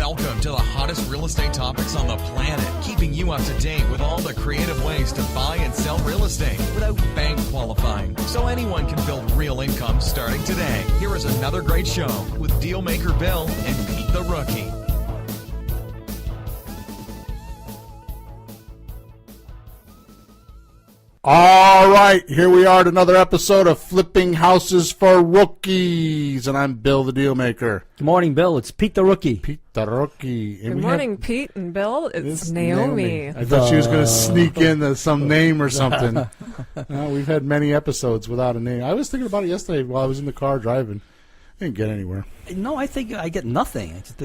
Welcome to the hottest real estate topics on the planet, keeping you up to date with all the creative ways to buy and sell real estate without bank qualifying, so anyone can build real income starting today. Here is another great show with Dealmaker Bill and Pete the Rookie. All right, here we are at another episode of Flipping Houses for Rookies, and I'm Bill the Dealmaker. Good morning, Bill. It's Pete the Rookie. Pete the Rookie. Good morning, Pete and Bill. It's Naomi. I thought she was going to sneak in some name or something. We've had many episodes without a name. I was thinking about it yesterday while I was in the car driving. I didn't get anywhere. No, I think I get nothing. It's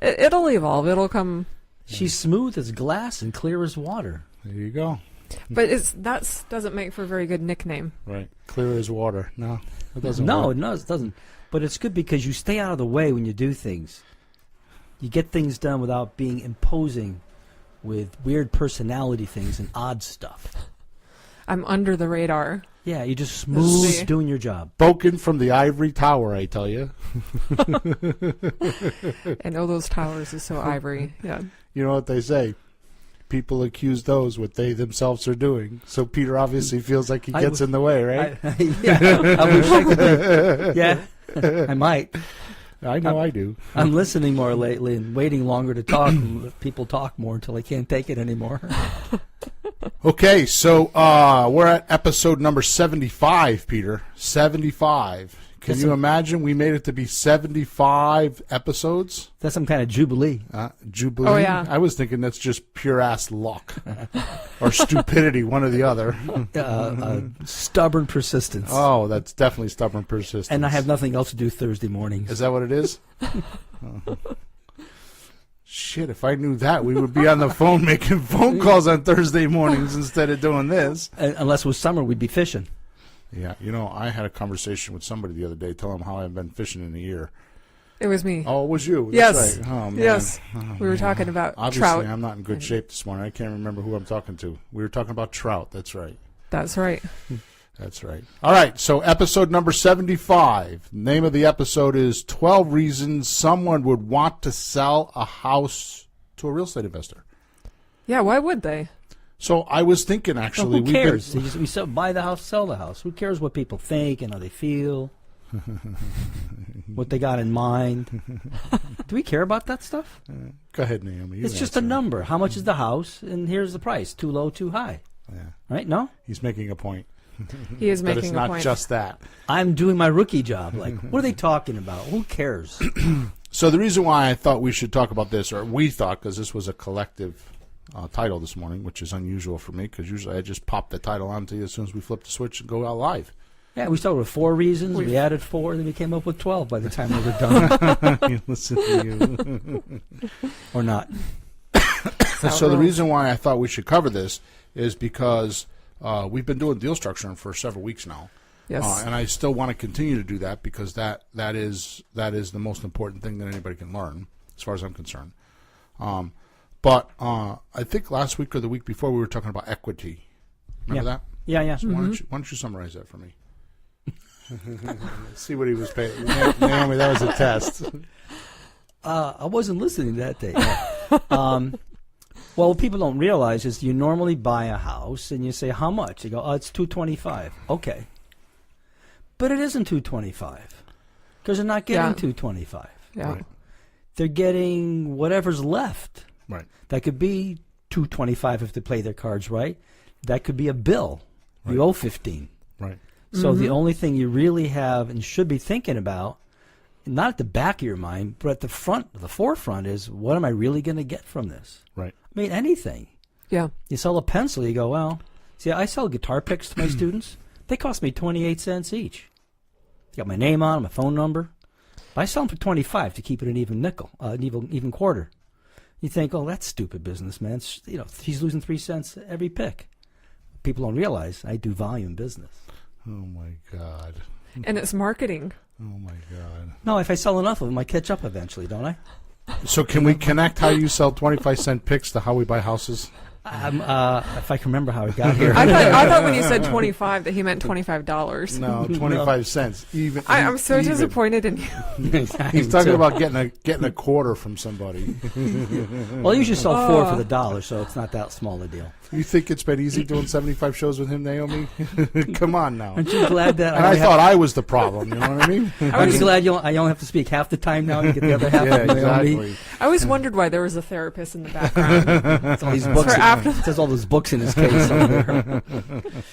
It'll evolve. It'll come. She's smooth as glass and clear as water. There you go. But that doesn't make for a very good nickname. Right. Clear as water. No, it doesn't No, work. it doesn't. But it's good because you stay out of the way when you do things. You get things done without being imposing with weird personality things and odd stuff. I'm under the radar. Yeah, you're just smooth doing your job. Spoken from the ivory tower, I tell you. And all those towers is so ivory. Yeah. You know what they say? People accuse those what they themselves are doing. So Peter obviously feels like he gets in the way, right? I wish I could be. Yeah, I might. I know I do. I'm listening more lately and waiting longer to talk and let people talk more until I can't take it anymore. Okay, so we're at episode number 75, Peter. 75. Can you imagine we made it to be 75 episodes? That's some kind of jubilee. Jubilee? Oh, yeah. I was thinking that's just pure ass luck. Or stupidity, one or the other. Stubborn persistence. Oh, that's definitely stubborn persistence. And I have nothing else to do Thursday mornings. Is that what it is? Shit, if I knew that, we would be on the phone making phone calls on Thursday mornings instead of doing this. Unless it was summer, we'd be fishing. Yeah, I had a conversation with somebody the other day telling them how I've been fishing in a year. It was me. Oh, it was you. Yes. That's right. Oh, man. Yes. Oh, we were talking about Obviously, trout. I'm not in good shape this morning. I can't remember who I'm talking to. We were talking about trout. That's right. That's right. That's right. All right, so episode number 75. The name of the episode is 12 Reasons Someone Would Want to Sell a House to a Real Estate Investor. Yeah, why would they? So I was thinking, actually. Well, who cares? We buy the house, sell the house. Who cares what people think and how they feel? What they got in mind? Do we care about that stuff? Go ahead, Naomi. It's just a number. How much is the house? And here's the price. Too low, too high. Yeah. Right? No? He's making a point. He is making a point. But it's not just that. I'm doing my rookie job. Like, what are they talking about? Who cares? So the reason why I thought we should talk about this, or we thought, because this was a collective title this morning, which is unusual for me, because usually I just pop the title onto you as soon as we flip the switch and go out live. Yeah, we started with 4 reasons. We added 4, then we came up with 12 by the time we were done. Listen to you. Or not. So the reason why I thought we should cover this is because we've been doing deal structuring for several weeks now. Yes. And I still want to continue to do that because that is the most important thing that anybody can learn, as far as I'm concerned. But I think last week or the week before we were talking about equity. Remember that? Yeah. So why don't you summarize that for me? See what he was paying. Naomi, that was a test. I wasn't listening that day. Well, what people don't realize is you normally buy a house and you say, how much? You go, oh, it's $225. Okay. But it isn't $225 because they're not getting $225. Yeah. Right. They're getting whatever's left. Right. That could be $225 if they play their cards right. That could be a bill. You owe $15. Right. So the only thing you really have and should be thinking about, not at the back of your mind, but at the forefront is, what am I really going to get from this? Right. I mean, anything. Yeah. You sell a pencil, you go, well, see, I sell guitar picks to my students. They cost me 28 cents each. Got my name on them, my phone number. But I sell them for 25 to keep it an even nickel, even quarter. You think, oh, that's stupid business, man. He's losing 3 cents every pick. People don't realize I do volume business. Oh, my God. And it's marketing. Oh, my God. No, if I sell enough of them, I catch up eventually, don't I? So can we connect how you sell 25-cent picks to how we buy houses? If I can remember how I got here. I thought when you said 25 that he meant $25. No, 25 cents. I'm so even. disappointed in you. He's talking about getting a quarter from somebody. Well, you usually sell 4 for the dollar, so it's not that small a deal. You think it's been easy doing 75 shows with him, Naomi? Come on now. Aren't you glad that And I thought I was the problem. You know what I mean? Aren't you glad I only have to speak half the time now? You get the other half. Yeah, of Naomi? exactly. I always wondered why there was a therapist in the background. It's all these books. For after It says all those books in his case over there.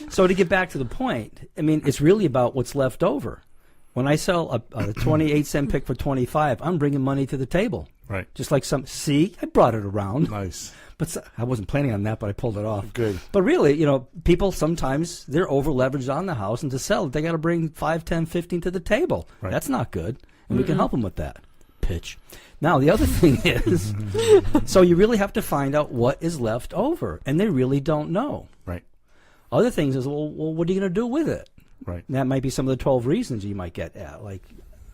So to get back to the point, I mean, it's really about what's left over. When I sell a 28-cent pick for 25, I'm bringing money to the table. Right. Just like I brought it around. Nice. But I wasn't planning on that, but I pulled it off. Good. But really, people sometimes, they're over-leveraged on the house, and to sell it, they got to bring 5, 10, 15 to the table. Right. That's not good, and we can help them with that. Pitch. Now, the other thing is, so you really have to find out what is left over, and they really don't know. Right. Other things is, well, what are you going to do with it? Right. And that might be some of the 12 reasons you might get at.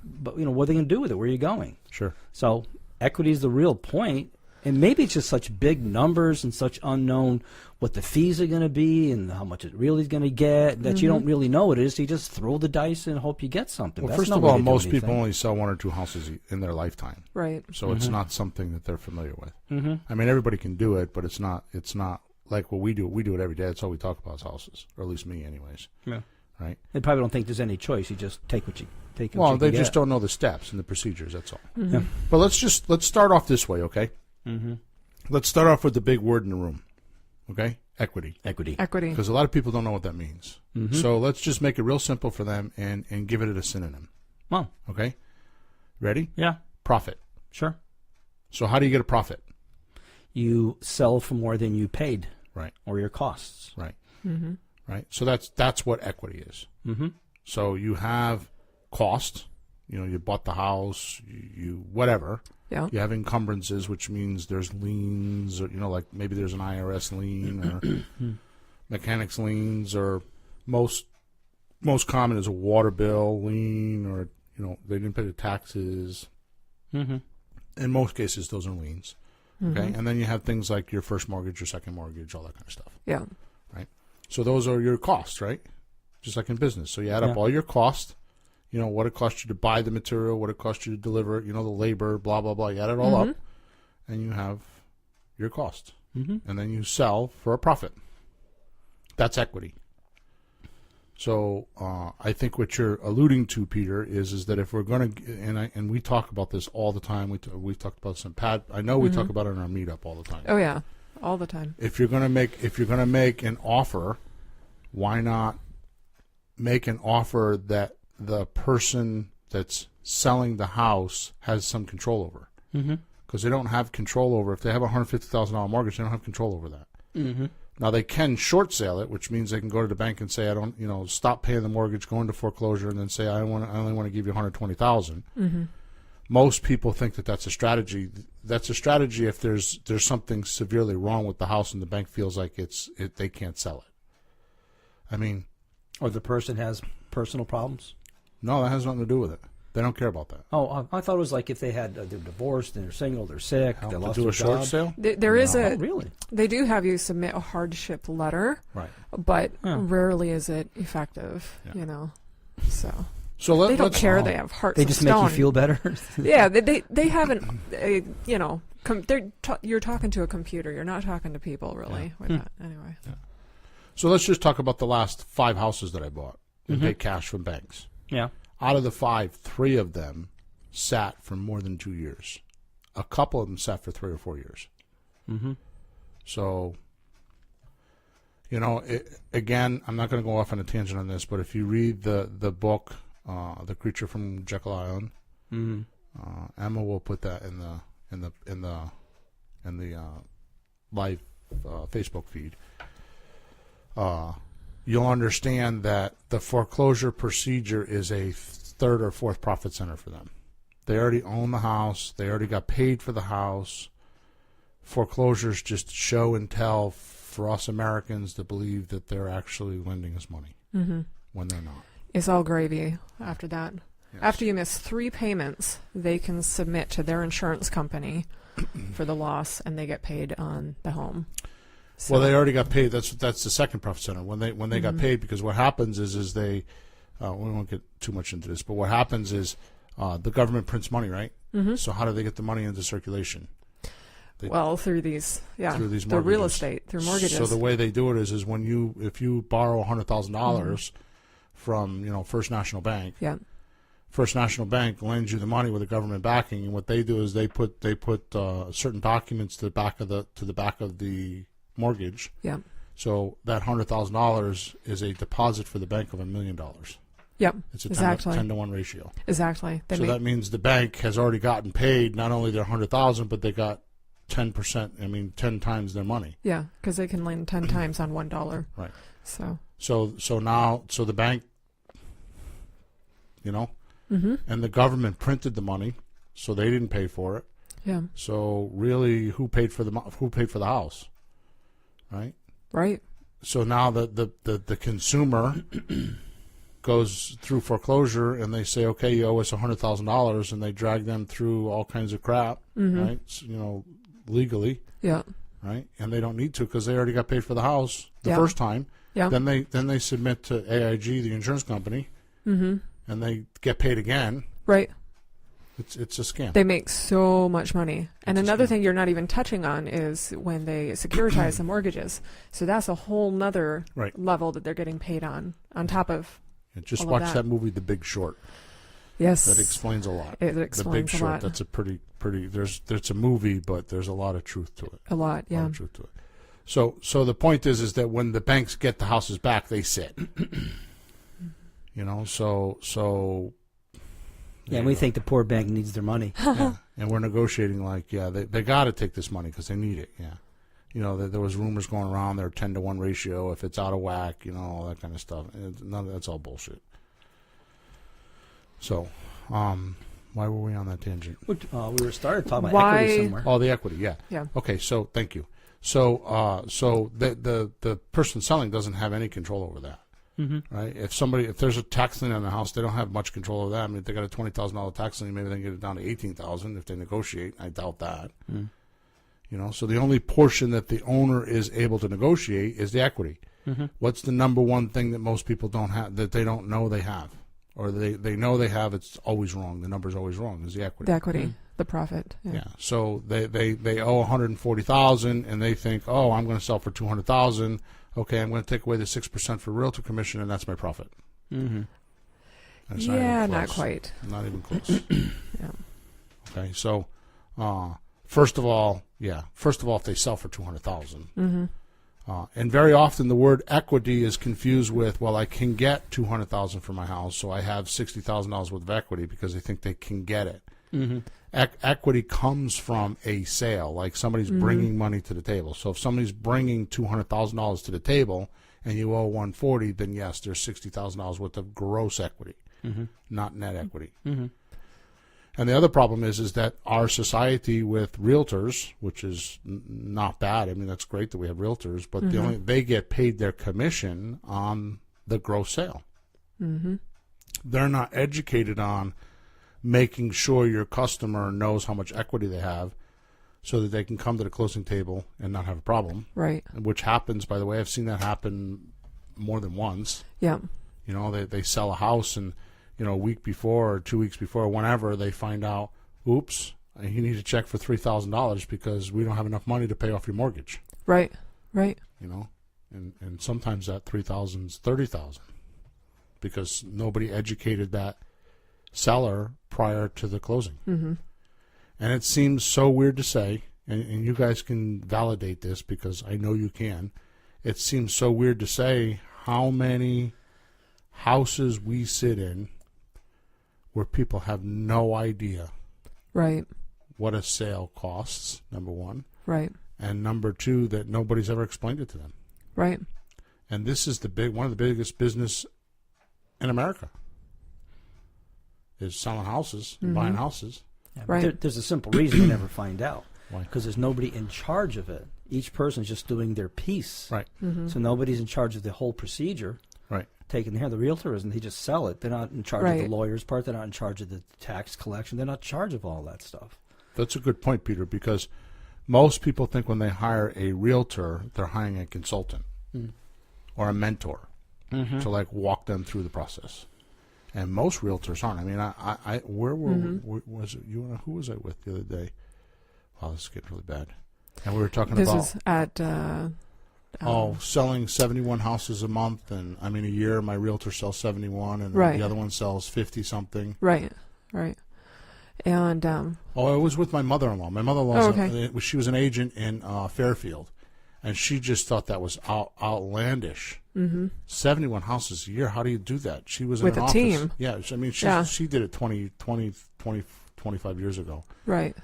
But what are they going to do with it? Where are you going? Sure. So equity is the real point. And maybe it's just such big numbers and such unknown what the fees are going to be and how much it really is going to get that you don't really know what it is. So you just throw the dice and hope you get something. Well, That's first no of way all, to do most people anything. only sell 1 or 2 houses in their lifetime. Right. So it's not something that they're familiar with. I mean, everybody can do it, but it's not like what we do. We do it every day. That's all we talk about is houses, or at least me anyways. Yeah. Right? They probably don't think there's any choice. You just take what you take. Well, what you they can just get. don't know the steps and the procedures, that's all. Yeah. But let's start off this way, okay? Let's start off with the big word in the room, okay? Equity. Equity. Because a lot of people don't know what that means. So let's just make it real simple for them and give it a synonym, Well, okay? Ready? yeah, Profit. sure. So how do you get a profit? You sell for more than you paid Right, or your costs. right, right. So that's what equity is. So you have cost. You bought the house, you whatever. Yeah. You have encumbrances, which means there's liens, or like maybe there's an IRS lien or mechanics liens, or most common is a water bill lien, or they didn't pay the taxes. In most cases, those are liens. Okay, and then you have things like your first mortgage, your second mortgage, all that kind of stuff. Yeah. Right. So those are your costs, right? Just like in business. So you add up all your costs. What it cost you to buy the material, what it cost you to deliver it, the labor, blah, blah, blah. You add it all up, and you have your cost. And then you sell for a profit. That's equity. So I think what you're alluding to, Peter, is that if we're going to, and we talk about this all the time. We've talked about this in Pat. I know we talk about it in our meetup all the time. Oh yeah, all the time. If you're going to make an offer, why not make an offer that the person that's selling the house has some control over? Because they don't have control over. If they have a $150,000 mortgage, they don't have control over that. Now they can short sale it, which means they can go to the bank and say, I don't, stop paying the mortgage, go into foreclosure, and then say, I only want to give you $120,000. Most people think that that's a strategy. That's a strategy if there's something severely wrong with the house and the bank feels like they can't sell it. I mean, Or the person has personal problems. no, that has nothing to do with it. They don't care about that. Oh, I thought it was like if they had they're divorced and they're single, they're sick, they To lost do their a short job. sale? There is Oh, a really? They do have you submit a hardship letter, Right. but Huh. rarely is it effective. Yeah. So So they don't let's care. They have hearts. They of just make you stone. feel better. Yeah, they haven't. You're talking to a computer. You're not talking to people really. With that anyway. So let's just talk about the last 5 houses that I bought and paid cash from banks. Yeah. Out of the 5, 3 of them sat for more than 2 years. A couple of them sat for 3 or 4 years. So, again, I'm not going to go off on a tangent on this, but if you read the book, The Creature from Jekyll Island, Emma will put that in the live Facebook feed. You'll understand that the foreclosure procedure is a 3rd or 4th profit center for them. They already own the house. They already got paid for the house. Foreclosures just show and tell for us Americans to believe that they're actually lending us money when they're not. It's all gravy after that. Yes. After you miss 3 payments, they can submit to their insurance company for the loss, and they get paid on the home. So, Well, they already got paid. That's the second profit center when they got paid, because what happens is they we won't get too much into this, but what happens is the government prints money, right? So how do they get the money into circulation? through these, through these through real mortgages. estate, through mortgages. So the way they do it is if you borrow $100,000 from First National Bank, First National Bank lends you the money with the government backing, and what they do is they put certain documents to the back of the mortgage. Yeah. So that $100,000 is a deposit for the bank of $1 million. Yep. It's a exactly. 10 to 1 ratio. Exactly. So that means the bank has already gotten paid not only their $100,000, but they got 10%. I mean, 10 times their money. Yeah, because they can lend 10 times on $1. Right. So now the bank, and the government printed the money, so they didn't pay for it. Yeah. So really, who paid for the house, right? Right. So now the consumer goes through foreclosure, and they say, okay, you owe us $100,000, and they drag them through all kinds of crap, right? Legally, right? And they don't need to, because they already got paid for the house the first time. Yeah. Then they submit to AIG, the insurance company, and they get paid again. Right. It's a scam. They make so much money. And another thing you're not even touching on is when they securitize the mortgages. So that's a whole nother level that they're getting paid on top of. And just all watch of that movie, The Big Short. Yes. That explains a lot. It explains The Big a lot. Short. That's a pretty. There's a movie, but there's a lot of truth to it. A lot, yeah. A lot of truth to it. So the point is that when the banks get the houses back, they sit. So. Yeah, and we think the poor bank needs their money. Yeah. And we're negotiating they got to take this money because they need it. Yeah. There was rumors going around. They're 10 to 1 ratio. If it's out of whack, all that kind of stuff. That's all bullshit. So, why were we on that tangent? We were started talking about equity somewhere. Oh, the equity, yeah. Yeah. Okay, so thank you. So the person selling doesn't have any control over that, right? If there's a tax lien on the house, they don't have much control over that. I mean, if they got a $20,000 tax lien, maybe they can get it down to $18,000 if they negotiate. I doubt that. So the only portion that the owner is able to negotiate is the equity. What's the number one thing that most people don't have, that they don't know they have? Or they know they have, it's always wrong. The number's always wrong, is the equity. The equity, the profit. Yeah. So they owe $140,000, and they think, oh, I'm going to sell for $200,000. Okay, I'm going to take away the 6% for realtor commission, and that's my profit. Not quite. Not even close. Yeah. Okay, so first of all, if they sell for $200,000. And very often the word equity is confused with, well, I can get $200,000 for my house, so I have $60,000 worth of equity, because they think they can get it. Equity comes from a sale, like somebody's bringing money to the table. So if somebody's bringing $200,000 to the table and you owe $140,000, then yes, there's $60,000 worth of gross equity, not net equity. And the other problem is that our society with realtors, which is not bad. I mean, that's great that we have realtors, but they get paid their commission on the gross sale. They're not educated on making sure your customer knows how much equity they have, so that they can come to the closing table and not have a problem. Right. Which happens, by the way. I've seen that happen more than once. Yeah. They sell a house, and a week before or 2 weeks before, whenever, they find out, oops, you need to check for $3,000 because we don't have enough money to pay off your mortgage. Right. And sometimes that $3,000 is $30,000 because nobody educated that seller prior to the closing. And it seems so weird to say, and you guys can validate this because I know you can. It seems so weird to say how many houses we sit in where people have no idea what a sale costs, number one. Right. And number two, that nobody's ever explained it to them. Right. And this is one of the biggest business in America is selling houses and buying houses. Yeah, right. There's a simple reason you never find out. Why? Because there's nobody in charge of it. Each person's just doing their piece. Right. So nobody's in charge of the whole procedure. Right. Taken here, the realtor isn't. They just sell it. They're not in charge of Right. the lawyer's part. They're not in charge of the tax collection. They're not in charge of all that stuff. That's a good point, Peter, because most people think when they hire a realtor, they're hiring a consultant or a mentor to like walk them through the process. And most realtors aren't. I mean, where was it? Who was I with the other day? Wow, this is getting really bad. And we were talking about this is at selling 71 houses a month, and I mean a year. My realtor sells 71, and the other one sells 50 something. Right. And I was with my mother-in-law. My mother-in-law, she was an agent in Fairfield, and she just thought that was outlandish. 71 houses a year. How do you do that? She was with in an a office. team. Yeah, I mean, she did it 25 years ago. Right.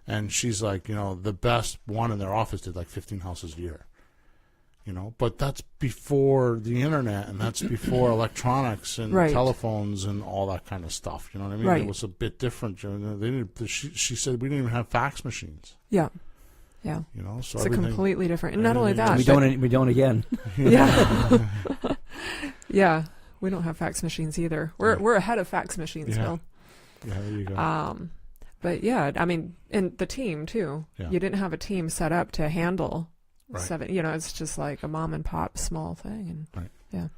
And she's like, the best one in their office did like 15 houses a year. But that's before the internet, and that's before electronics and telephones and all that kind of stuff. You know what I mean? Right. It was a bit different. She said we didn't even have fax machines. Yeah. So it's completely different. And not only that, we don't again. Yeah. Yeah. We don't have fax machines either. We're ahead of fax machines, Bill. Yeah, there you go. But yeah, I mean, and the team too. Yeah. You didn't have a team set up to handle 7. It's just like a mom and pop small thing, and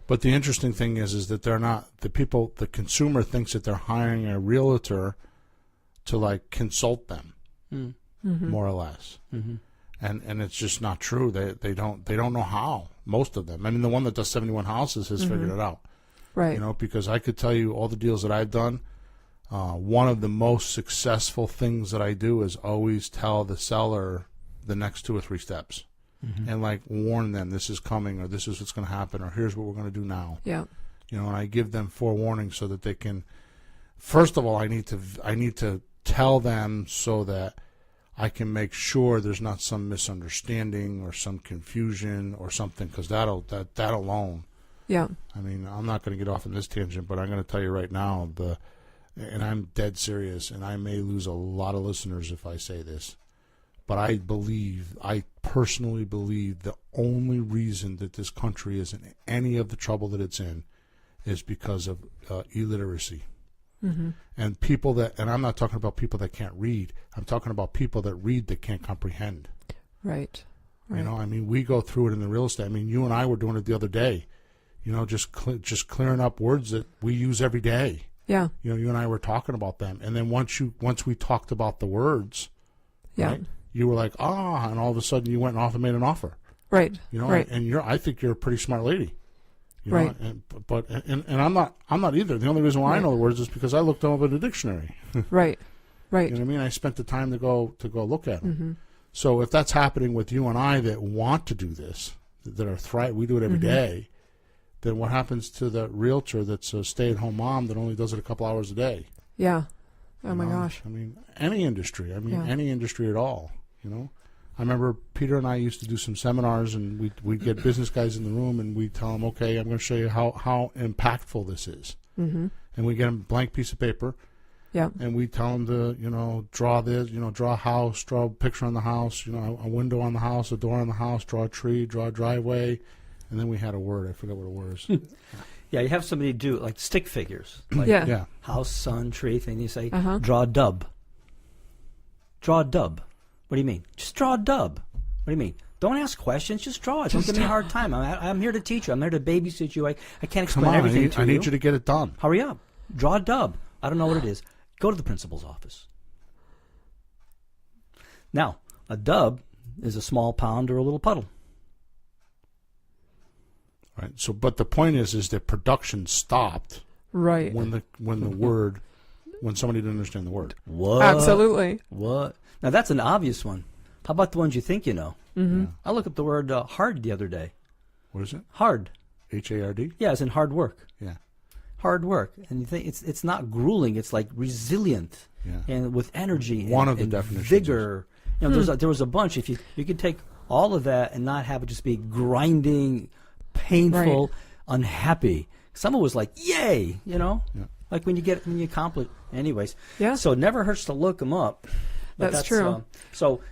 But the interesting thing is that they're not the consumer thinks that they're hiring a realtor to like consult them, more or less, and it's just not true. They don't know how. Most of them. I mean, the one that does 71 houses has figured it out, right? Because I could tell you all the deals that I've done. One of the most successful things that I do is always tell the seller the next 2 or 3 steps, and like warn them this is coming, or this is what's going to happen, or here's what we're going to do now. Yeah. And I give them forewarning so that they can. First of all, I need to tell them so that I can make sure there's not some misunderstanding or some confusion or something, because that alone. Yeah. I mean, I'm not going to get off on this tangent, but I'm going to tell you right now and I'm dead serious, and I may lose a lot of listeners if I say this, but I personally believe the only reason that this country is in any of the trouble that it's in is because of illiteracy. And people and I'm not talking about people that can't read. I'm talking about people that read that can't comprehend. Right. I mean, we go through it in the real estate. I mean, you and I were doing it the other day, just clearing up words that we use every day. Yeah. You and I were talking about them, and then once we talked about the words, right, you were like, and all of a sudden you went off and made an offer. Right. Right. And I think you're a pretty smart lady. Right. And I'm not either. The only reason why I know the words is because I looked them up in the dictionary. Right. You know what I mean? I spent the time to go look at them. So if that's happening with you and I that want to do this, that are we do it every day. Then what happens to the realtor that's a stay-at-home mom that only does it a couple hours a day? Yeah. Oh, my gosh. I mean, any industry. Any industry at all, I remember Peter and I used to do some seminars, and we'd get business guys in the room, and we'd tell them, okay, I'm going to show you how impactful this is. And we get them a blank piece of paper. Yeah. And we tell them to, draw this, draw a house, draw a picture on the house, a window on the house, a door on the house, draw a tree, draw a driveway. And then we had a word. I forgot what it was. Yeah, you have somebody do like stick figures. Like house, sun, tree thing. You say, draw a dub. Draw a dub. What do you mean? Just draw a dub. What do you mean? Don't ask questions. Just draw it. Don't give me a hard time. I'm here to teach you. I'm here to babysit you. I can't explain everything to you. I need you to get it done. Hurry up. Draw a dub. I don't know what it is. Go to the principal's office. Now, a dub is a small pond or a little puddle. Right. So, but the point is that production stopped. Right. When somebody didn't understand the word. What? Absolutely. What? Now that's an obvious one. How about the ones you think you know? I looked up the word hard the other day. What is it? Hard. H-A-R-D? Yeah, it's in hard work. Yeah. Hard work, and you think it's not grueling. It's like resilient and with energy. One and, of the and definitions. Vigor. There was a bunch. If you could take all of that and not have it just be grinding, painful, unhappy. Some of it was like, yay, like when you accomplish. Anyways, So it never hurts to look them up. That's true.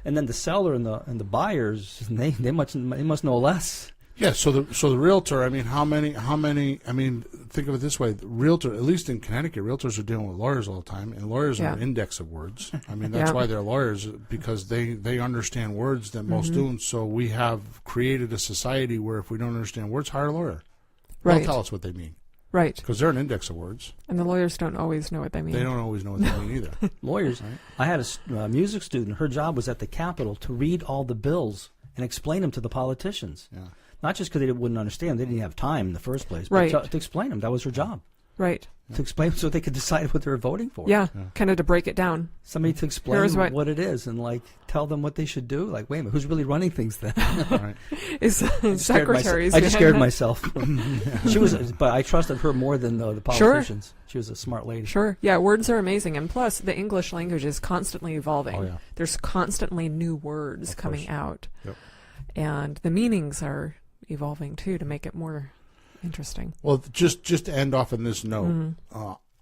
And then the seller and the buyers, they must know less Yeah, so the realtor, I mean, how many, I mean, think of it this way, the realtor, at least in Connecticut, realtors are dealing with lawyers all the time, and lawyers are an index of words. I mean, that's why they're lawyers, because they understand words that most don't. So we have created a society where if we don't understand words, hire a lawyer. They'll tell us what they mean. Right. Because they're an index of words. And the lawyers don't always know what they mean. They don't always know what they mean either. Lawyers. Right? I had a music student. Her job was at the Capitol to read all the bills and explain them to the politicians. Yeah. Not just because they wouldn't understand. They didn't have time in the first place. Right. But to explain them. That was her job. Right. To explain so they could decide what they were voting for. Yeah. Kind of to break it down. Somebody to explain what it is and like tell them what they should do. Like, wait a minute, who's really running things then? Right. Is secretaries. I just scared myself. She was, but I trusted her more than the politicians. Sure. She was a smart lady. Sure. Yeah, words are amazing. And plus, the English language is constantly evolving. Oh, yeah. There's constantly new words coming out. Yep. And the meanings are evolving too to make it more interesting. Well, just to end off on this note,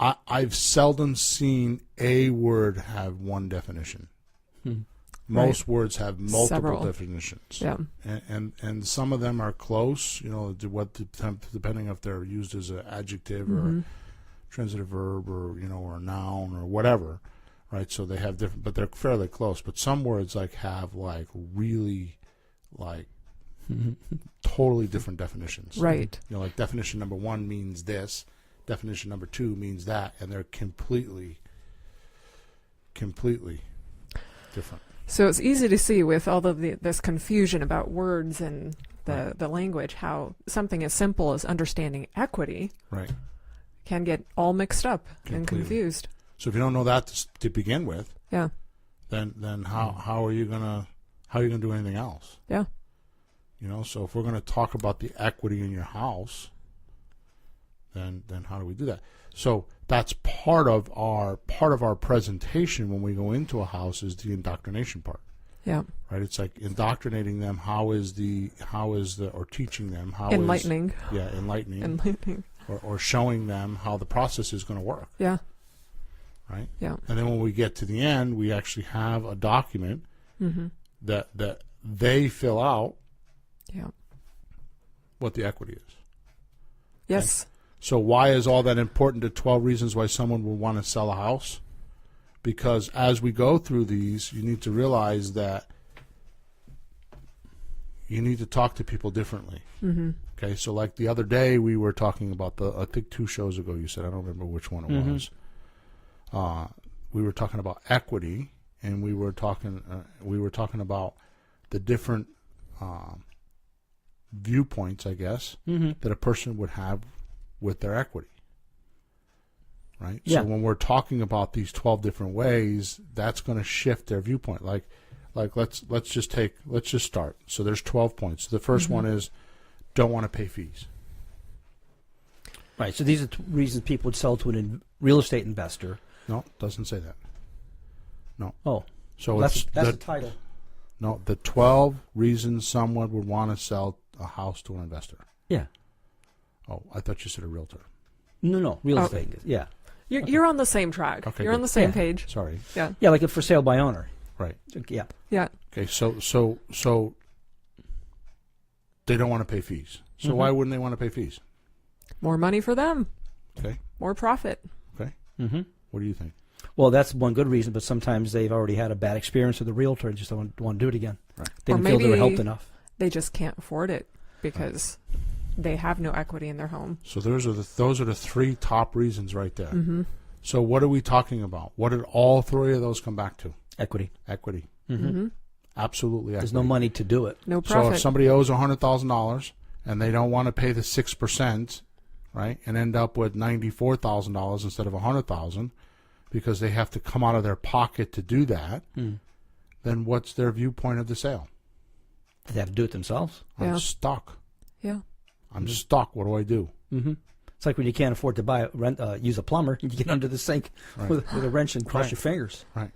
I've seldom seen a word have one definition. Most words have multiple definitions. Yeah. And some of them are close, you know, depending if they're used as an adjective or a transitive verb or, you know, or a noun or whatever, right? So they have different, but they're fairly close. But some words like have like really like totally different definitions. Right. You know, like definition number 1 means this, definition number 2 means that, and they're completely different. So it's easy to see with all of this confusion about words and the language how something as simple as understanding equity can get all mixed up and confused. So if you don't know that to begin with, then how are you gonna do anything else? Yeah. You know, so if we're going to talk about the equity in your house, then how do we do that? So that's part of our presentation when we go into a house is the indoctrination part. Yeah. Right. It's like indoctrinating them. Or teaching them how enlightening. Enlightening. Or showing them how the process is going to work. Yeah. Right. Yeah. And then when we get to the end, we actually have a document that they fill out. Yeah. What the equity is. Yes. Okay? So why is all that important to 12 reasons why someone will want to sell a house? Because as we go through these, you need to realize that you need to talk to people differently. Okay, so like the other day we were talking about I think 2 shows ago you said, I don't remember which one it was. We were talking about equity, and we were talking about the different viewpoints, I guess, that a person would have with their equity. Right? Yeah. So when we're talking about these 12 different ways, that's going to shift their viewpoint. Like let's just start. So there's 12 points. The first one is don't want to pay fees. Right. So these are reasons people would sell to a real estate investor. No, it doesn't say that. No. Oh. So that's the title. No, the 12 reasons someone would want to sell a house to an investor. Yeah. Oh, I thought you said a realtor. No, real estate. Yeah. You're on the same track. Okay, you're on the same page. Sorry. Yeah. Yeah, like a for sale by owner. Right. Yeah. Yeah. Okay, so they don't want to pay fees. So why wouldn't they want to pay fees? More money for them. Okay. More profit. Okay. What do you think? Well, that's one good reason, but sometimes they've already had a bad experience with the realtor and just don't want to do it again. Right. They didn't feel they were helped enough. They just can't afford it because they have no equity in their home. So those are the 3 top reasons right there. So what are we talking about? What did all 3 of those come back to? Equity. Equity. Absolutely equity. There's no money to do it. No profit. So if somebody owes $100,000 and they don't want to pay the 6%, right, and end up with $94,000 instead of $100,000 because they have to come out of their pocket to do that, then what's their viewpoint of the sale? They have to do it themselves. I'm stuck. Yeah. I'm stuck. What do I do? It's like when you can't afford to use a plumber, you get under the sink with a wrench and cross your fingers. Right.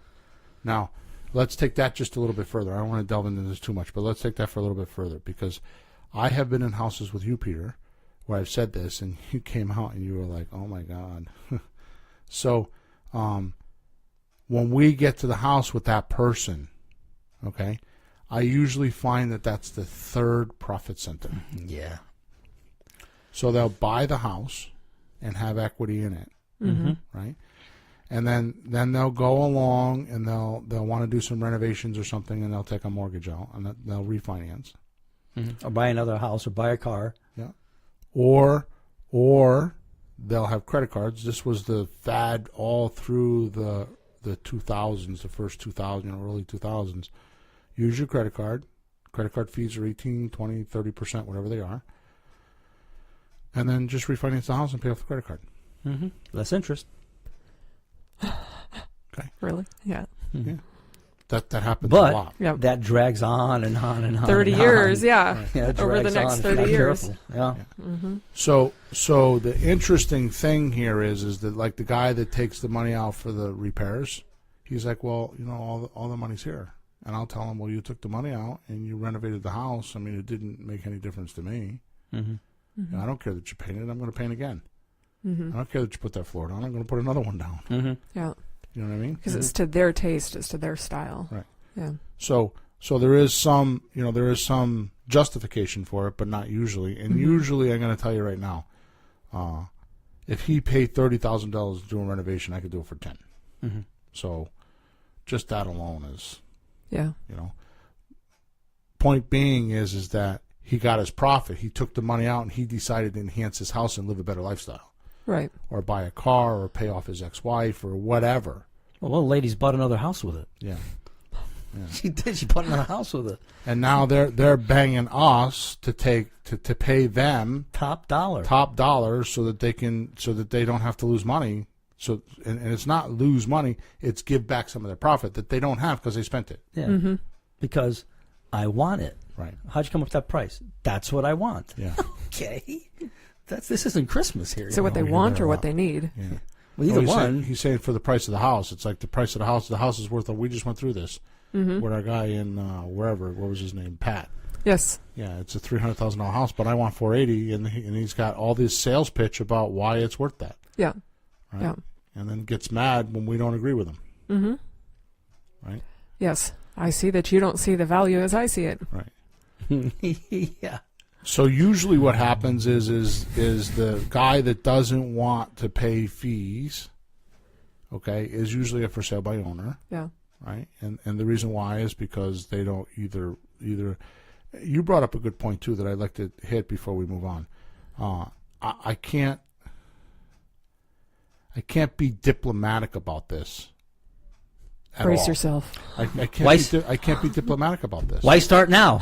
Now, let's take that just a little bit further. I don't want to delve into this too much, but let's take that for a little bit further because I have been in houses with you, Peter, where I've said this, and you came out and you were like, oh, my God. So when we get to the house with that person, okay, I usually find that that's the third profit center. Yeah. So they'll buy the house and have equity in it, right? And then they'll go along and they'll want to do some renovations or something, and they'll take a mortgage out and they'll refinance, or buy another house or buy a car. yeah, or they'll have credit cards. This was the fad all through the 2000s, the first 2000, early 2000s. Use your credit card. Credit card fees are 18, 20, 30%, whatever they are. And then just refinance the house and pay off the credit card. Less interest. Okay. Really? Yeah. Yeah. That happens But a lot. Yep. that drags on and on and on. 30 and years, on. yeah. Yeah, it Over the drags next on if 30 you're not years. careful. Yeah. So the interesting thing here is that, like, the guy that takes the money out for the repairs, he's like, well, all the money's here. And I'll tell him, well, you took the money out and you renovated the house. I mean, it didn't make any difference to me. I don't care that you painted it. I'm going to paint again. I don't care that you put that floor down. I'm going to put another one down. Yeah. You know what I mean? Because it's to their taste, it's to their style. Right. Yeah. So there is some, justification for it, but not usually. And usually, I'm going to tell you right now, if he paid $30,000 to do a renovation, I could do it for 10. So just that alone is, Yeah. Point being is that he got his profit. He took the money out and he decided to enhance his house and live a better lifestyle, Right. or buy a car, or pay off his ex-wife, or whatever. Well, one lady's bought another house with it. Yeah. She did. She bought another house with it. And now they're banging us to pay them Top dollar. so that they don't have to lose money. So and it's not lose money, it's give back some of their profit that they don't have because they spent it. Yeah. Because I want it. Right. How'd you come up with that price? That's what I want. Yeah. Okay. This isn't Christmas here. So what they we hear want that or a what lot. they need. Yeah. Well, either one. He's saying for the price of the house. It's like the price of the house. The house is worth. We just went through this with our guy in wherever. What was his name? Pat. Yes. Yeah, it's a $300,000 house, but I want $480,000, and he's got all this sales pitch about why it's worth that. Yeah. Right? Yeah. And then gets mad when we don't agree with him. Right. Yes. I see that you don't see the value as I see it. Right. Yeah. So usually what happens is the guy that doesn't want to pay fees, okay, is usually a for sale by owner, Yeah. right? And the reason why is because they don't either. You brought up a good point too that I'd like to hit before we move on. I can't be diplomatic about this. At Brace all. yourself. I can't be diplomatic about this. Why start now?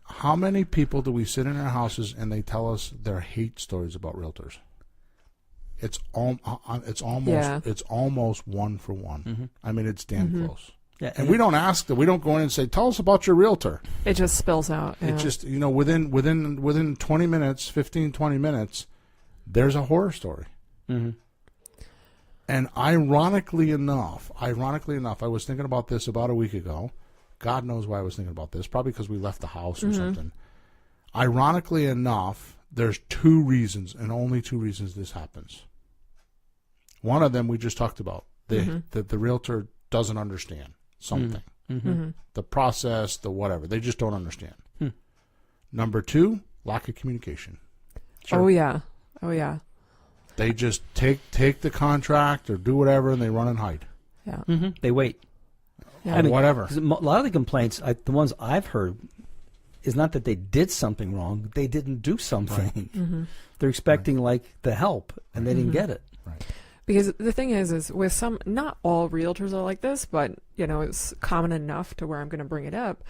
How many people do we sit in our houses and they tell us their hate stories about realtors? It's almost one for one. I mean, it's damn close. Yeah, and we don't ask them. We don't go in and say, "Tell us about your realtor." It just spills out. Yeah. It just within 20 minutes, 15, 20 minutes, there's a horror story. And ironically enough, I was thinking about this about a week ago. God knows why I was thinking about this. Probably because we left the house or something. Ironically enough, there's two reasons, and only two reasons this happens. One of them we just talked about. That the realtor doesn't understand something. The process, the whatever. They just don't understand. Number two, lack of communication. Sure. Oh, yeah. They just take the contract or do whatever, and they run and hide. Yeah. They wait. Yeah. I mean, whatever. 'Cause a lot of the complaints, the ones I've heard, is not that they did something wrong. They didn't do something. They're expecting like the help, and they didn't get it. Right. Because the thing is with some, not all realtors are like this, but it's common enough to where I'm going to bring it up.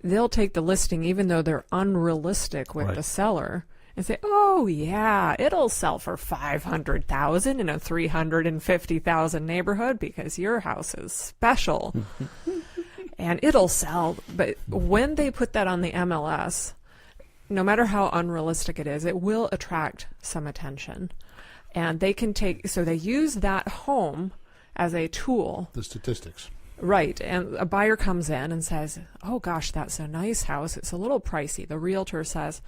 They'll take the listing, even though they're unrealistic with the seller, and say, "Oh yeah, it'll sell for $500,000 in a $350,000 neighborhood because your house is special, and it'll sell." But when they put that on the MLS, no matter how unrealistic it is, it will attract some attention. And they can they use that home as a tool. The statistics. Right. And a buyer comes in and says, "Oh gosh, that's a nice house. It's a little pricey." The realtor says,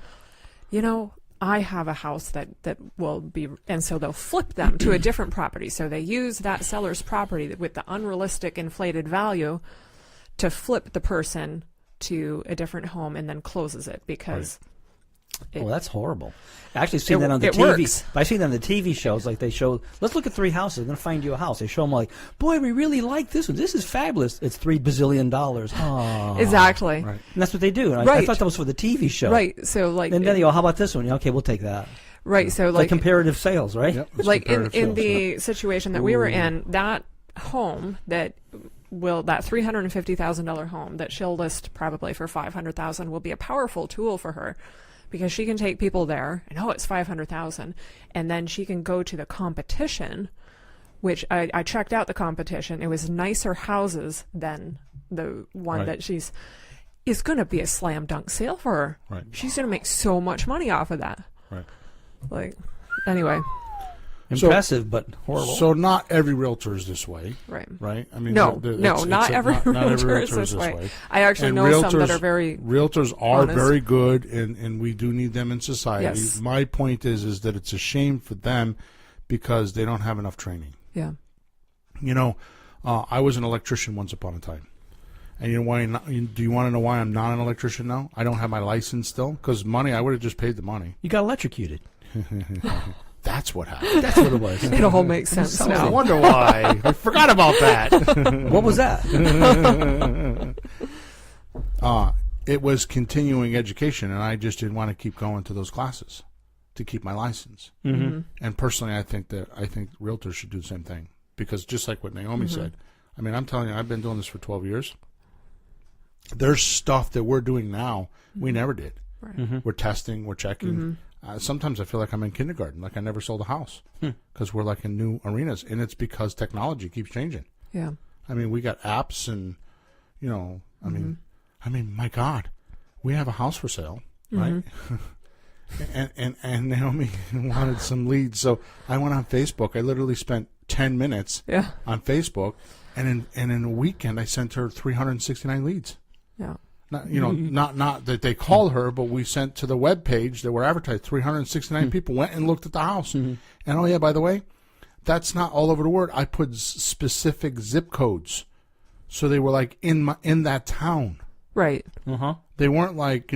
"I have a house that will be," and so they'll flip them to a different property. So they use that seller's property with the unrealistic inflated value to flip the person to a different home and then closes it because. Oh, that's horrible. I actually seen that on the it TV. works. I seen that on the TV shows. Like they show, let's look at 3 houses. I'm going to find you a house. They show them like, boy, we really like this one. This is fabulous. It's $3 bazillion. Oh. Exactly. And that's what they do. And I thought that was for the TV show. Right. So like, and then they go, how about this one? Yeah, okay, we'll take that. Right. So like comparative sales, right? Yep, like in the situation that we were in, that home that $350,000 home that she'll list probably for $500,000 will be a powerful tool for her. Because she can take people there, and it's $500,000, and then she can go to the competition, which I checked out the competition. It was nicer houses than the one that is going to be a slam dunk sale for her. Right. She's going to make so much money off of that. Right. Like, anyway. Impressive, but horrible. So not every realtor is this way. Right. Right? I mean, not every realtor is this way. I actually know some that are very realtors are honest. very good, and we do need them in society. Yes. My point is that it's a shame for them because they don't have enough training. Yeah. You know, I was an electrician once upon a time. And you know why? Do you want to know why I'm not an electrician now? I don't have my license still because I would have just paid the money. You got electrocuted. That's what happened. That's what it was. It all makes sense now. I wonder why. I forgot about that. What was that? It was continuing education, and I just didn't want to keep going to those classes to keep my license. Mm-hmm. And personally, I think realtors should do the same thing because just like what Naomi said, I mean, I'm telling you, I've been doing this for 12 years. There's stuff that we're doing now we never did. Right. Mm-hmm. We're testing, we're checking. Sometimes I feel like I'm in kindergarten, like I never sold a house because we're like in new arenas, and it's because technology keeps changing. Yeah. I mean, we got apps, and I mean, my God, we have a house for sale, right? and Naomi wanted some leads, so I went on Facebook. I literally spent 10 minutes on Facebook, and in a weekend I sent her 369 leads. Yeah. Not that they called her, but we sent to the web page that were advertised. 369 people went and looked at the house. And oh yeah, by the way, that's not all over the world. I put specific zip codes, so they were like in that town. Right. They weren't like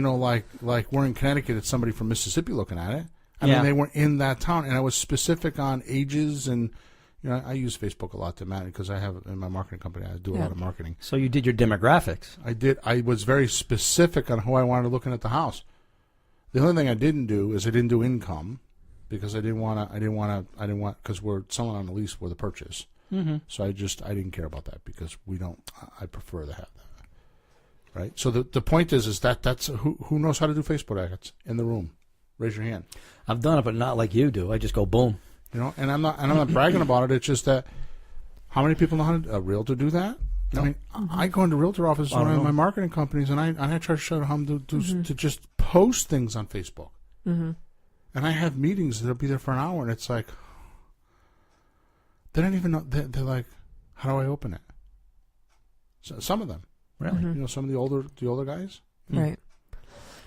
like we're in Connecticut. It's somebody from Mississippi looking at it. I mean, they were in that town, and I was specific on ages and. I use Facebook a lot to manage because I have in my marketing company. I do a lot of marketing. So you did your demographics. I did. I was very specific on who I wanted looking at the house. The only thing I didn't do is I didn't do income because I didn't want because we're selling on a lease with a purchase. So I didn't care about that because we don't. I prefer to have that. Right. So the point is that's who knows how to do Facebook ads in the room. Raise your hand. I've done it, but not like you do. I just go boom. And I'm not bragging about it. It's just that how many people know how a realtor do that? No. I mean, I go into realtor offices when I'm in my marketing companies, and I try to show them how to just post things on Facebook. And I have meetings that'll be there for an hour, and it's like they don't even know. They're like, how do I open it? So, some of them, really, some of the older guys, right?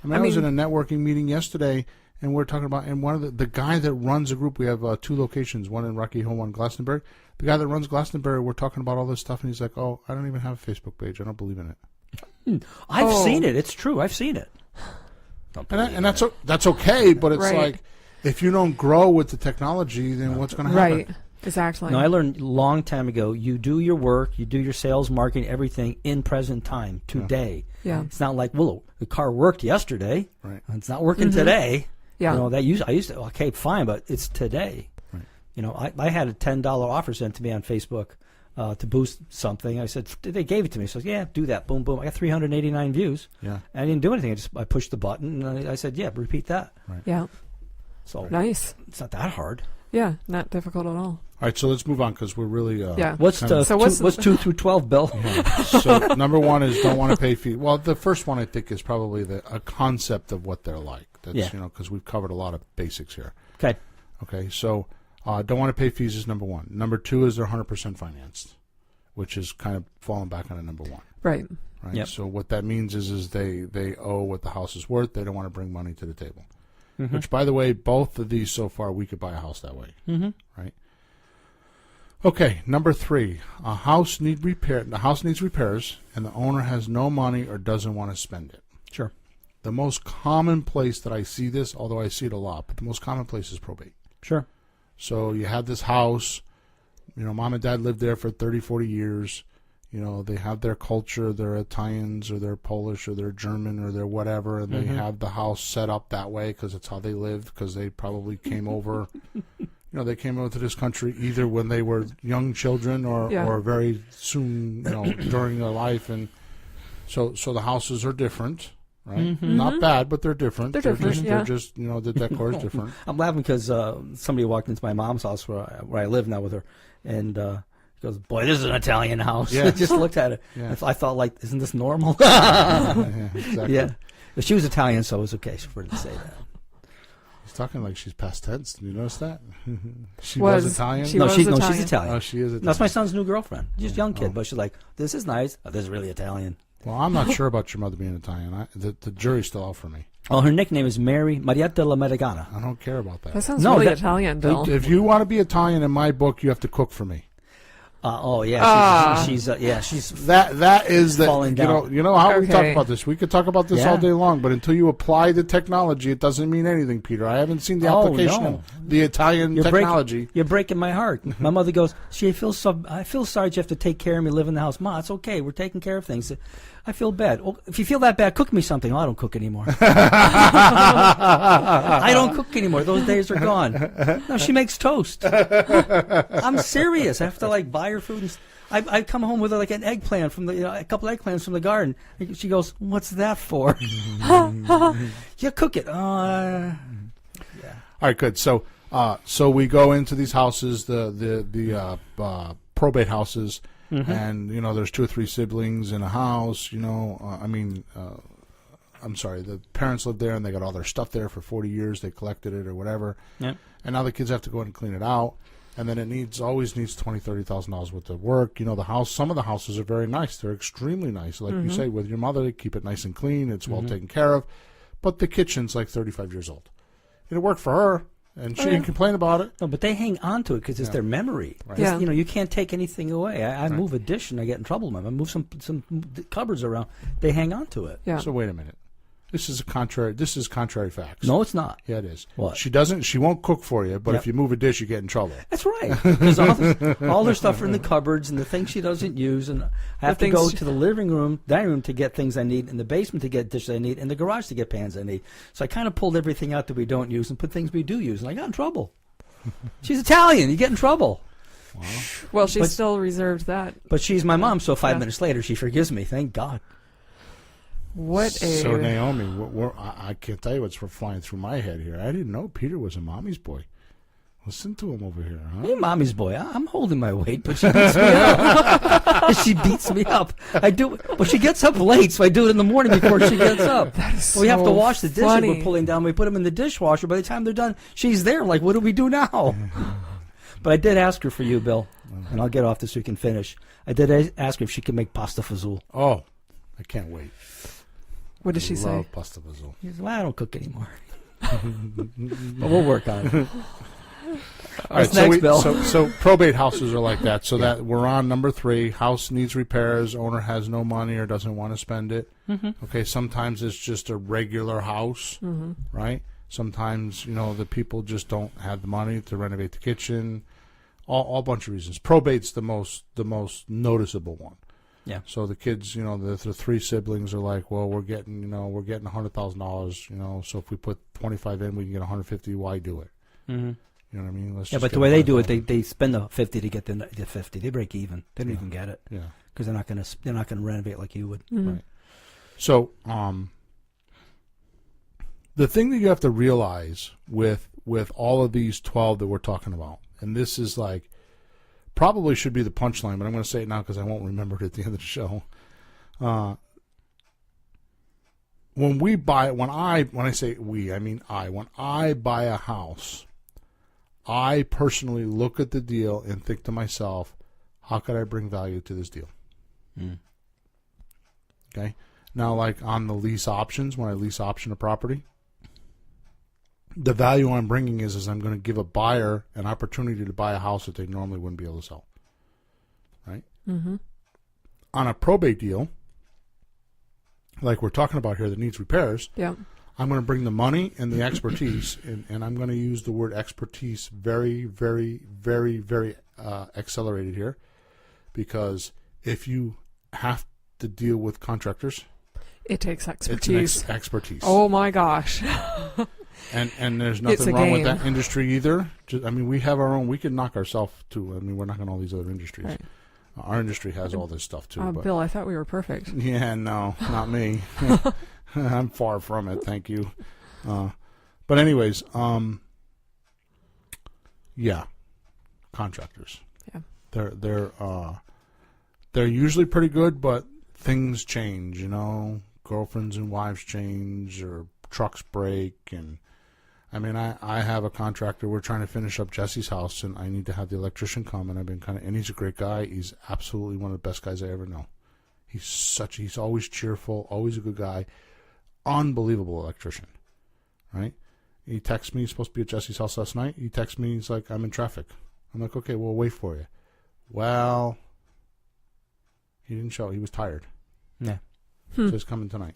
I was in a networking meeting yesterday. And we're talking about, and one of the guy that runs a group, we have 2 locations, one in Rocky Hill, one in Glastonbury. The guy that runs Glastonbury, we're talking about all this stuff, and he's like, oh, I don't even have a Facebook page. I don't believe in it. I've seen it. It's true. I've seen it. And that's okay, but it's like, if you don't grow with the technology, then what's going to happen? Right. Exactly. No, I learned a long time ago, you do your work, you do your sales, marketing, everything in present time, today. Yeah. It's not like, well, the car worked yesterday. Right. It's not working today. Yeah. I used to, okay, fine, but it's today. Right. I had a $10 offer sent to me on Facebook to boost something. I said, they gave it to me. So yeah, do that. Boom, boom. I got 389 views. Yeah. And I didn't do anything. I pushed the button, and I said, yeah, repeat that. Right. Yeah. So nice. It's not that hard. Yeah, not difficult at all. All right, so let's move on because we're really What's 2 through 12, Bill? So number 1 is don't want to pay fees. Well, the first one I think is probably a concept of what they're like. That's because we've covered a lot of basics here. Okay. So don't want to pay fees is number 1. Number 2 is they're 100% financed, which is kind of falling back on a number 1. Right. Yep. So what that means is they owe what the house is worth. They don't want to bring money to the table. Which, by the way, both of these so far, we could buy a house that way. Right? Okay, number 3. A house needs repairs, and the owner has no money or doesn't want to spend it. Sure. The most common place that I see this, although I see it a lot, but the most common place is probate. Sure. So you have this house, mom and dad lived there for 30, 40 years. They have their culture, they're Italians or they're Polish or they're German or they're whatever, and they have the house set up that way because it's how they lived, because they probably came over. They came over to this country either when they were young children or very soon, during their life. And so the houses are different, right? Mm-hmm. Not bad, but they're different. They're different, They're just, the decor is different. I'm laughing because somebody walked into my mom's house where I live now with her, and he goes, "Boy, this is an Italian house." Yeah. Just looked at it. Yeah. I thought, like, isn't this normal? Yeah, exactly. Yeah. But she was Italian, so it was okay for her to say that. She's talking like she's past tense. Did you notice that? She Was was Italian? she No, was she's Italian. Italian. Oh, she is Italian. That's my son's new girlfriend. Just young kid, Oh. but she's like, "This is nice. Oh, this is really Italian." Well, I'm not sure about your mother being Italian. The jury's still out for me. Oh, her nickname is Marietta La Medigana. I don't care about that. That sounds No, really that- Italian, Bill. If you want to be Italian in my book, you have to cook for me. Oh yeah, she's That is the Falling down. you know how we talk Okay. about this. We could talk about this Yeah. all day long, but until you apply the technology, it doesn't mean anything, Peter. I haven't seen the Oh, application no. of the Italian technology. You're breaking my heart. My mother goes, I feel sorry you have to take care of me, live in the house. Ma, it's okay. We're taking care of things. I feel bad. Well, if you feel that bad, cook me something. Oh, I don't cook anymore. I don't cook anymore. Those days are gone. No, she makes toast. I'm serious. I have to buy her food. I come home with an eggplant from a couple eggplants from the garden. She goes, "What's that for?" Yeah, cook it. All right, good. So we go into these houses, the probate houses, and there's 2 or 3 siblings in a house. I'm sorry, the parents lived there and they got all their stuff there for 40 years. They collected it or whatever, Yeah. and now the kids have to go in and clean it out. And then it always needs $20,000-$30,000 worth of work. The house. Some of the houses are very nice. They're extremely nice. Like you say, with your mother, they keep it nice and clean. It's well taken care of. But the kitchen's 35 years old. It worked for her, and she didn't complain about it. No, but they hang on to it because it's their memory. Right. Yeah. You can't take anything away. I move a dish and I get in trouble. I move some cupboards around. They hang on to it. Yeah. So wait a minute. This is contrary facts. No, it's not. Yeah, it is. What? She won't cook for you, but Yep. if you move a dish, you get in trouble. That's right. Because all their stuff are in the cupboards and the things she doesn't use. And I have to things go she- to the living room, dining room to get things I need, in the basement to get dishes I need, in the garage to get pans I need. So I kind of pulled everything out that we don't use and put things we do use. And I got in trouble. She's Italian. You get in trouble. Well, she But- still reserved that. But she's my mom, so 5 Yeah. minutes later she forgives me. Thank God. What a So Naomi, I can't tell you what's flying through my head here. I didn't know Peter was a mommy's boy. Listen to him over here, huh? Hey, mommy's boy. I'm holding my weight, but she beats me up. She beats me up. I do, but she gets up late, so I do it in the morning before she gets up. We have to so wash the dishes funny. we're pulling down. We put them in the dishwasher. By the time they're done, she's there. Like, what do we do now? But I did ask her for you, Bill, and I'll get off this so we can finish. I did ask her if she could make pasta fazool. Oh, I can't wait. What did she say? Love pasta fazool. She said, "Well, I don't cook anymore." But we'll work on it. All right, What's next, Bill? So probate houses are like that. So that we're on number 3. House needs repairs. Owner has no money or doesn't want to spend it. Okay, sometimes it's just a regular house, right? Sometimes the people just don't have the money to renovate the kitchen. All bunch of reasons. Probate's the most noticeable one. Yeah. So the kids, the 3 siblings are like, well, we're getting $100,000. So if we put 25 in, we can get 150. Why do it? Mm-hmm. You know what I mean? Let's Yeah, just but get the way they do it, 100,000. they spend the 50 to get the 50. They break even. They don't even get it Yeah. because they're not gonna renovate like you would. Right. So, the thing that you have to realize with all of these 12 that we're talking about, and this is probably should be the punchline, but I'm going to say it now because I won't remember it at the end of the show. When I say we, I mean when I buy a house, I personally look at the deal and think to myself, how could I bring value to this deal? Okay. Now, on the lease options, when I lease option a property, the value I'm bringing is I'm going to give a buyer an opportunity to buy a house that they normally wouldn't be able to sell. right? Mm-hmm. On a probate deal, like we're talking about here, that needs repairs, Yeah. I'm going to bring the money and the expertise, and I'm going to use the word expertise very, very, very, very accelerated here, because if you have to deal with contractors, It takes expertise. it's expertise. Oh my gosh. And there's It's a nothing wrong with game. that industry either. I mean, we have our own. We can knock ourselves too. I mean, we're not on all these other industries. Right. Our industry has all this stuff too. But Bill, I thought we were perfect. yeah, no, not me. I'm far from it. Thank you. But anyways, yeah, contractors. Yeah. They're usually pretty good, but things change. You know, girlfriends and wives change, or trucks break, and I mean, I have a contractor. We're trying to finish up Jesse's house, and I need to have the electrician come. And I've been and he's a great guy. He's absolutely one of the best guys I ever know. He's always cheerful, always a good guy, unbelievable electrician, right? He texts me. He's supposed to be at Jesse's house last night. He texts me. He's like, I'm in traffic. I'm like, okay, we'll wait for you. Well, he didn't show. He was tired. Yeah. So he's coming tonight.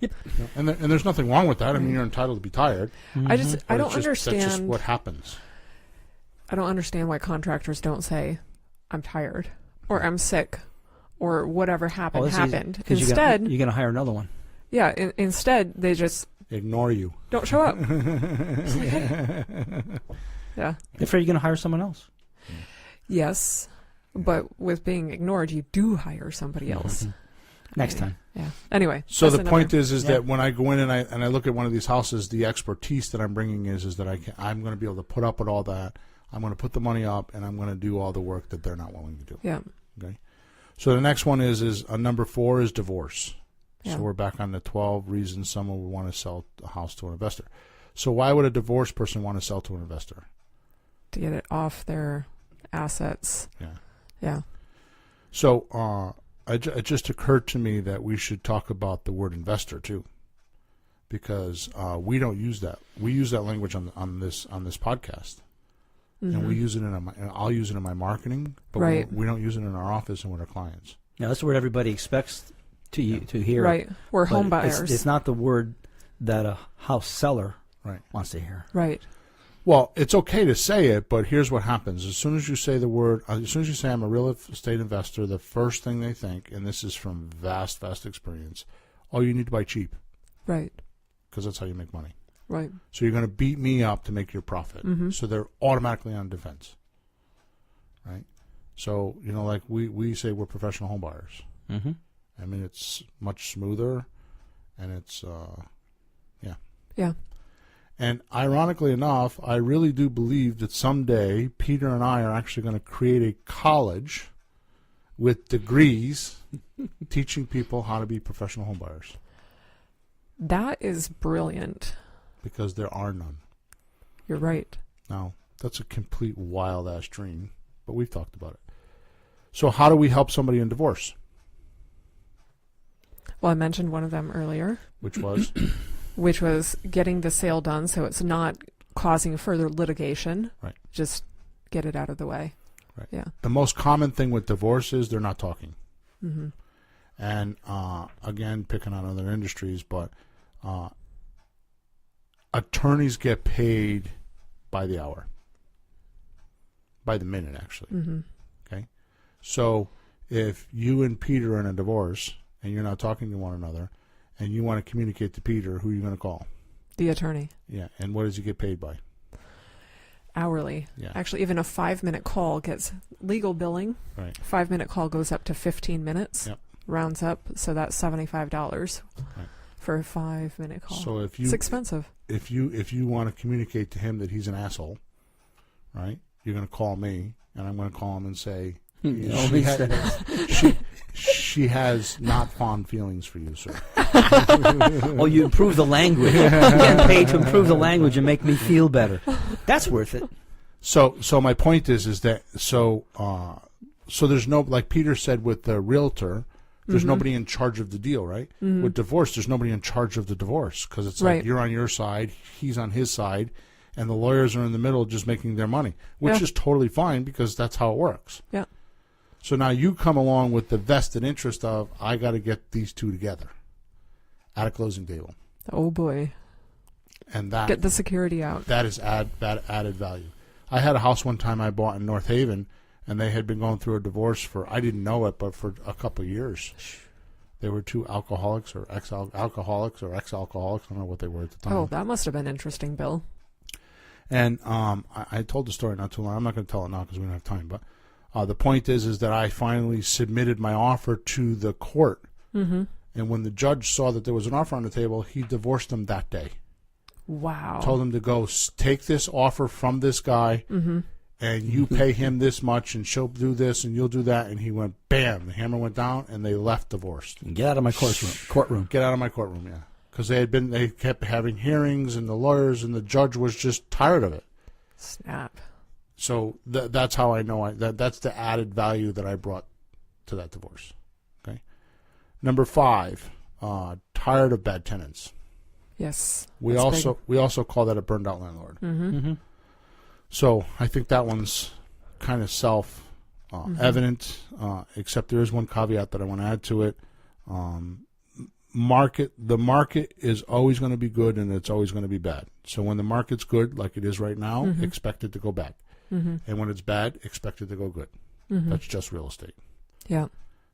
Yep. You know, and there's nothing wrong with that. I mean, you're entitled to be tired. I don't That's just understand. what happens. I don't understand why contractors don't say, I'm tired, or I'm sick, or whatever happened. Instead, you're going to hire another one. yeah, instead they just Ignore you. don't show up. It's like, hey. Yeah. They're afraid you're going to hire someone else. Yes, but with being ignored, you do hire somebody else. Next time. Yeah. Anyway. So that's the point another- is that when I go in and I look at one of these houses, the expertise that I'm bringing is that I'm going to be able to put up with all that. I'm going to put the money up, and I'm going to do all the work that they're not willing to do. Yeah. Okay. So the next one is number 4 is divorce. Yeah. So we're back on the 12 reasons someone would want to sell a house to an investor. So why would a divorced person want to sell to an investor? To get it off their assets. Yeah. Yeah. So it just occurred to me that we should talk about the word investor too, because we don't use that. We use that language on this podcast, and we use it I'll use it in my marketing, but Right. we don't use it in our office and with our clients. Now, that's the word everybody expects to hear. Right. We're but home buyers. It's not the word that a house seller Right. wants to hear. Right. Well, it's okay to say it, but here's what happens. As soon as you say the word, as soon as you say I'm a real estate investor, the first thing they think, and this is from vast experience, oh, you need to buy cheap, Right. because that's how you make money. Right. So you're going to beat me up to make your profit. Mm-hmm. So they're automatically on defense, right? So, you know, like we say we're professional home buyers. Mm-hmm. I mean, it's much smoother, and it's, yeah. Yeah. And ironically enough, I really do believe that someday Peter and I are actually going to create a college with degrees teaching people how to be professional home buyers. That is brilliant. Because there are none. You're right. Now, that's a complete wild-ass dream, but we've talked about it. So how do we help somebody in divorce? Well, I mentioned one of them earlier, Which was? which was getting the sale done so it's not causing further litigation. Right. Just get it out of the way. Right. Yeah. The most common thing with divorce is they're not talking. Mm-hmm. And, again, picking on other industries, but attorneys get paid by the hour. By the minute, actually. Mm-hmm. Okay? So if you and Peter are in a divorce and you're not talking to one another and you want to communicate to Peter, who are you going to call? The attorney. Yeah. And what does he get paid by? Hourly. Yeah. Actually, even a 5-minute call gets legal billing. Right. 5-minute call goes up to 15 minutes. Yep. Rounds up, so that's $75 Right. for a 5-minute call. So if it's expensive. If you want to communicate to him that he's an asshole, right? You're going to call me, and I'm going to call him and say, she has not fond feelings for you, sir. Oh, you improve the language. Getting paid to improve the language and make me feel better. That's worth it. So my point is that so there's no, like Peter said with the realtor, there's nobody in charge of the deal, right? Mm-hmm. With divorce, there's nobody in charge of the divorce because it's Right. like you're on your side, he's on his side, and the lawyers are in the middle just making their money, which Yeah. is totally fine because that's how it works. Yeah. So now you come along with the vested interest of, I got to get these two together at a closing table. Oh boy. And that get the security out. That is added value. I had a house one time I bought in North Haven, and they had been going through a divorce for, I didn't know it, but for a couple of years. They were two alcoholics or ex-alcoholics or ex-alcoholics. I don't know what they were at the time. Oh, that must have been interesting, Bill. And I told the story not too long. I'm not going to tell it now because we don't have time. But the point is that I finally submitted my offer to the court. Mm-hmm. And when the judge saw that there was an offer on the table, he divorced them that day. Wow. Told him to go take this offer from this guy, and you pay him this much, and she'll do this, and you'll do that. And he went, bam, the hammer went down, and they left divorced. Get out of my courtroom. Get out of my courtroom, yeah. Because they kept having hearings, and the lawyers and the judge was just tired of it. Snap. So that's how I know that's the added value that I brought to that divorce. Okay. Number 5, tired of bad tenants. Yes. We also call that a burned out landlord. Mm-hmm. Mm-hmm. So I think that one's kind of self evident, except there is one caveat that I want to add to it. The market is always going to be good and it's always going to be bad. So when the market's good, like it is right now, expect it to go bad. Mm-hmm. And when it's bad, expect it to go good. Mm-hmm. That's just real estate. Yeah.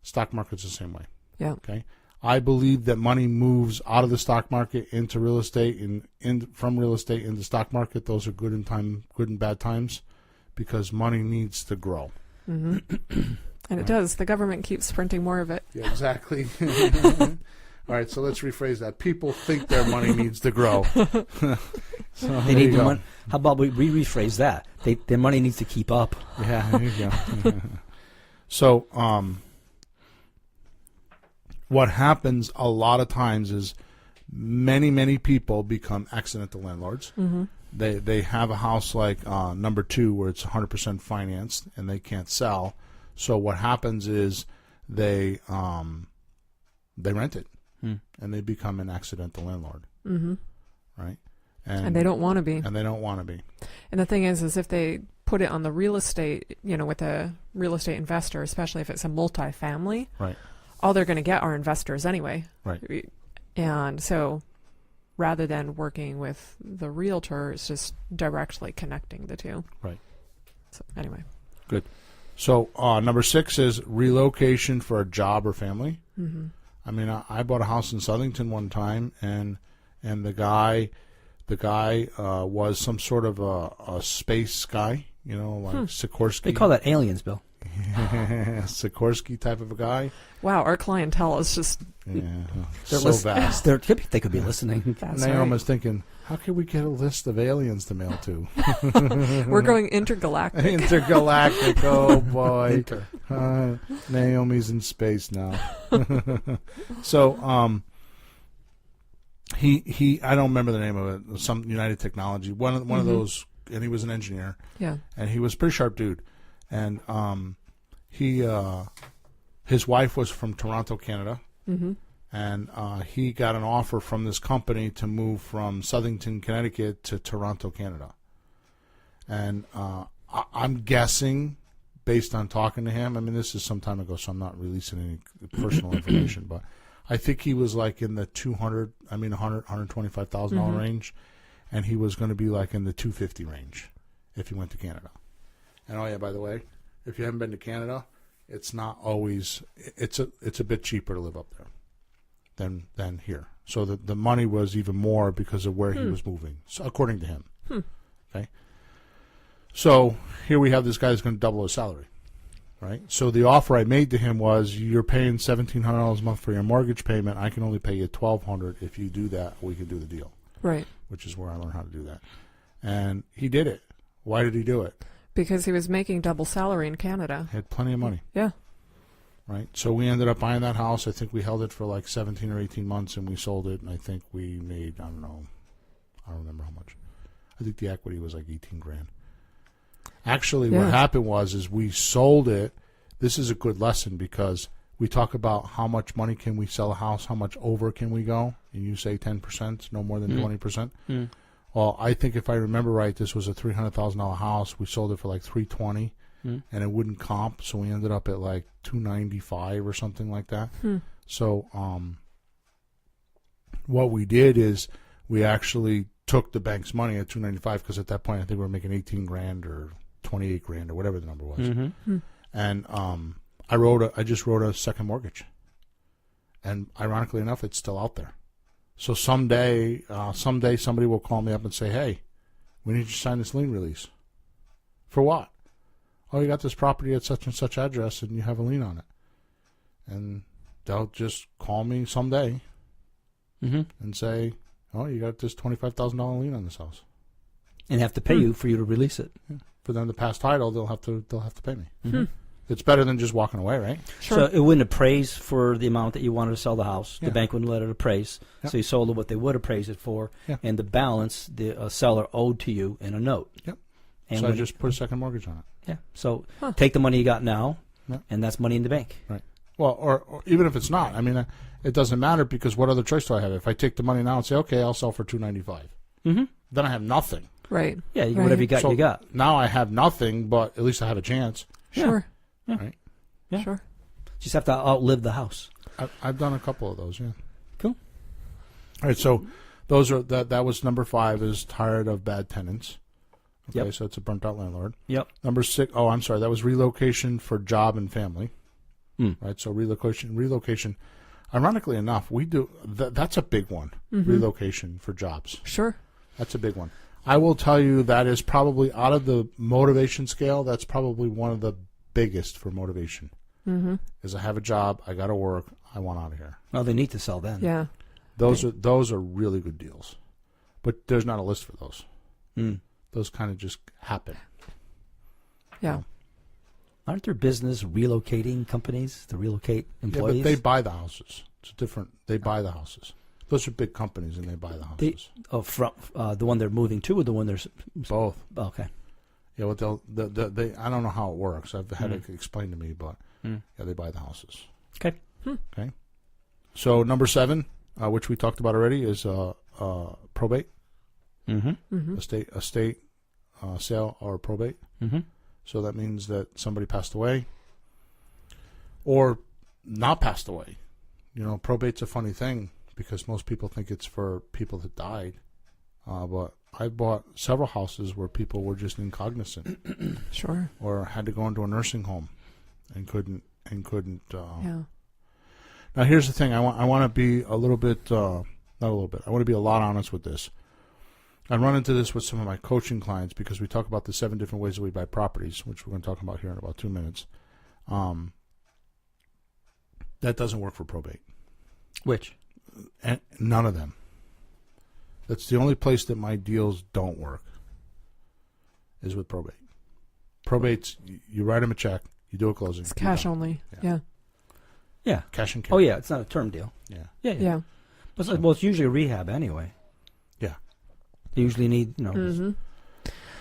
Stock market's the same way. Yeah. Okay. I believe that money moves out of the stock market into real estate, and from real estate into the stock market. Those are good and bad times, because money needs to grow. Mm-hmm. And it does. The government keeps printing more of it. Yeah, exactly. All right, so let's rephrase that. People think their money needs to grow. So They need the money. How about we rephrase that? Their money needs to keep up. Yeah, there you go. So, what happens a lot of times is many people become accidental landlords. Mm-hmm. They have a house like number 2 where it's 100% financed and they can't sell. So what happens is they rent it and they become an accidental landlord. Mm-hmm. Right? And they don't want to be. And they don't want to be. And the thing is if they put it on the real estate, with a real estate investor, especially if it's a multifamily, right, all they're going to get are investors anyway. Right. And so rather than working with the realtor, it's just directly connecting the two. Right. So anyway. Good. So number 6 is relocation for a job or family. Mm-hmm. I mean, I bought a house in Southington one time, and the guy was some sort of a space guy, like Sikorsky. They call that aliens, Bill. Sikorsky type of a guy. Wow, our clientele is just so vast. They could be listening. Naomi's thinking, how can we get a list of aliens to mail to? We're going intergalactic. Intergalactic, oh boy. Naomi's in space now. So, he I don't remember the name of it, some United Technology, one of those, and he was an engineer. Yeah. And he was a pretty sharp dude. And his wife was from Toronto, Canada, and he got an offer from this company to move from Southington, Connecticut to Toronto, Canada. And I'm guessing, based on talking to him, I mean, this is some time ago, so I'm not releasing any personal information, but I think he was like in the $125,000 range, and he was going to be like in the $250,000 range if he went to Canada. And oh yeah, by the way, if you haven't been to Canada, it's not always it's a bit cheaper to live up there than here. So the money was even more because of where he was moving, so according to him. Okay. So here we have this guy who's going to double his salary, right? So the offer I made to him was, you're paying $1,700 a month for your mortgage payment. I can only pay you $1,200. If you do that, we can do the deal. Right. Which is where I learned how to do that, and he did it. Why did he do it? Because he was making double salary in Canada. He had plenty of money. Yeah. Right. So we ended up buying that house. I think we held it for like 17 or 18 months, and we sold it. And I think we made, I don't remember how much. I think the equity was like $18,000. Actually, what happened was we sold it. This is a good lesson, because we talk about how much money can we sell a house, how much over can we go, and you say 10%, no more than 20%. Well, I think if I remember right, this was a $300,000 house. We sold it for like $320,000, and it wouldn't comp, so we ended up at like 295 or something like that. So what we did is we actually took the bank's money at 295 because at that point I think we were making 18 grand or 28 grand or whatever the number was. And I just wrote a second mortgage, and ironically enough, it's still out there. So someday somebody will call me up and say, "Hey, we need you to sign this lien release." For what? Oh, you got this property at such and such address, and you have a lien on it. And they'll just call me someday and say, "Oh, you got this $25,000 lien on this house," and have to pay you for you to release it. Yeah. For them to pass title, they'll have to pay me. It's better than just walking away, right? Sure. So it wouldn't appraise for the amount that you wanted to sell the house. Yeah. The bank wouldn't let it appraise. Yep. So you sold it what they would appraise it for, and the balance the seller owed to you in a note. Yep. And So I just put a second mortgage on it. Yeah. So take the money you got now, and that's money in the bank. Right. Well, or even if it's not, I mean, it doesn't matter because what other choice do I have? If I take the money now and say, okay, I'll sell for $295, then I have nothing. Right. Yeah. Right. Whatever you got, So you got. now I have nothing, but at least I have a chance. Sure. Yeah. Right. Yeah. Sure. Just have to outlive the house. I've done a couple of those. Yeah. Cool. All right. So those are that was number 5 is tired of bad tenants. Okay. Yep. So it's a burnt out landlord. Yep. Number 6. Oh, I'm sorry. That was relocation for job and family. Right. So relocation. Ironically enough, we do that's a big one. Relocation for jobs. Sure. That's a big one. I will tell you that is probably out of the motivation scale. That's probably one of the biggest for motivation. Is I have a job, I got to work, I want out of here. Well, they need to sell then. Yeah. Those are really good deals, but there's not a list for those. Those kind of just happen. Yeah. Aren't there business relocating companies to relocate employees? Yeah, but they buy the houses. It's different. They buy the houses. Those are big companies, and they buy the houses. From the one they're moving to, or the one they're both. Okay. Yeah, well, they I don't know how it works. I've had it explained to me, but yeah, they buy the houses. Okay. Okay. So number 7, which we talked about already, is probate. Estate sale or probate. So that means that somebody passed away or not passed away. You know, probate's a funny thing because most people think it's for people that died. But I bought several houses where people were just incognizant. Sure. Or had to go into a nursing home and couldn't. Yeah. Now here's the thing. I want to be a little bit, not a little bit. I want to be a lot honest with this. I run into this with some of my coaching clients because we talk about the 7 different ways that we buy properties, which we're going to talk about here in about 2 minutes. That doesn't work for probate. Which? And none of them. That's the only place that my deals don't work is with probate. Probate's, you write them a check, you do a closing. It's cash only. Yeah. Yeah. Cash and cash. Oh, yeah. It's not a term deal. Yeah. Yeah. Well, it's usually a rehab anyway. Yeah. You usually need, when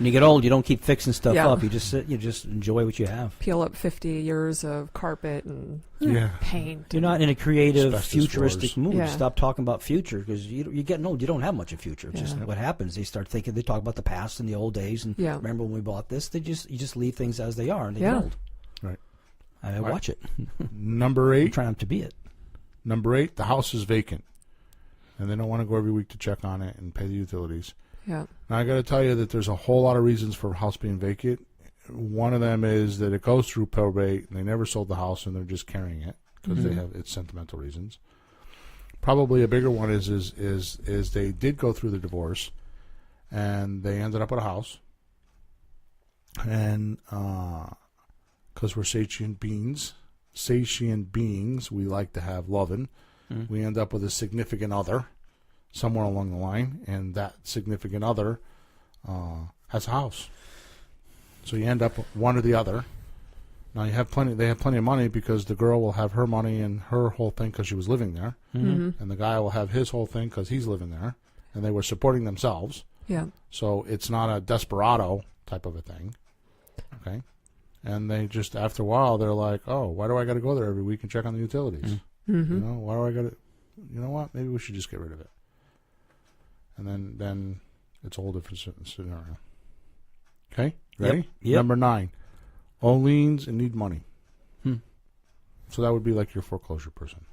you get old, you don't keep fixing stuff Yeah. up. You just sit, you just enjoy what you have. Peel up 50 years of carpet and paint. You're not in a creative, Asbestos futuristic floors. mood. Yeah. Stop talking about future because you're getting old. You don't have much of future. It's just Yeah. what happens. They start thinking. They talk about the past and the old days. And Yeah. remember when we bought this? You just leave things as they are and they get Yeah. old. Right. I watch it. Number I'm 8. trying not to be it. Number 8, the house is vacant. And they don't want to go every week to check on it and pay the utilities. Yeah. Now, I got to tell you that there's a whole lot of reasons for a house being vacant. One of them is that it goes through probate and they never sold the house and they're just carrying it because they have it's sentimental reasons. Probably a bigger one is they did go through the divorce and they ended up with a house. And because we're sentient beings, we like to have loving. We end up with a significant other somewhere along the line, and that significant other has a house. So you end up with one or the other. Now they have plenty of money because the girl will have her money and her whole thing because she was living there, and the guy will have his whole thing because he's living there, and they were supporting themselves. Yeah. So it's not a desperado type of a thing, okay? And they just after a while they're like, oh, why do I got to go there every week and check on the utilities? You know, why do I got to? You know what? Maybe we should just get rid of it. And then it's a whole different scenario. Okay, ready? Yep. Number 9, owe liens and need money. So that would be like your foreclosure person.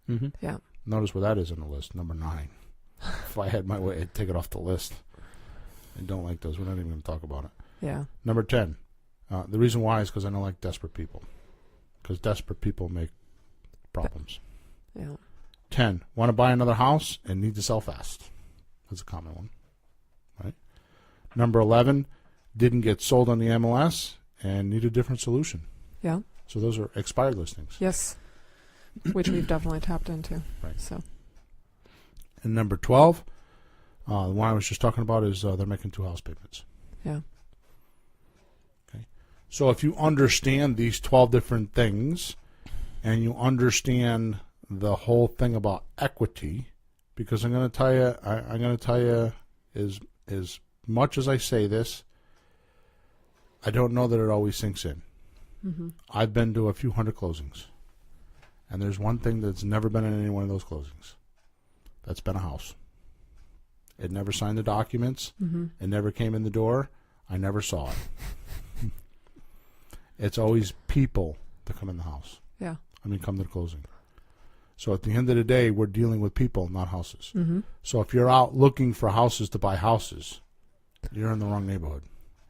Mm-hmm. Yeah. Notice where that is on the list, number 9. If I had my way, I'd take it off the list. I don't like those. We're not even going to talk about it. Yeah. Number 10. The reason why is because I don't like desperate people. Because desperate people make problems. Yeah. 10. Want to buy another house and need to sell fast. That's a common one. Right? Number 11. Didn't get sold on the MLS and need a different solution. Yeah. So those are expired listings. Yes. Which we've definitely tapped into. Right. So. And number 12, the one I was just talking about is they're making 2 house payments. Yeah. Okay. So if you understand these 12 different things, and you understand the whole thing about equity, because I'm going to tell you, as much as I say this, I don't know that it always sinks in. Mm-hmm. I've been to a few hundred closings, and there's one thing that's never been in any one of those closings. That's been a house. It never signed the documents. Mm-hmm. It never came in the door. I never saw it. It's always people that come in the house. Yeah. Come to the closing. So at the end of the day, we're dealing with people, not houses. Mm-hmm. So if you're out looking for houses to buy houses, you're in the wrong neighborhood.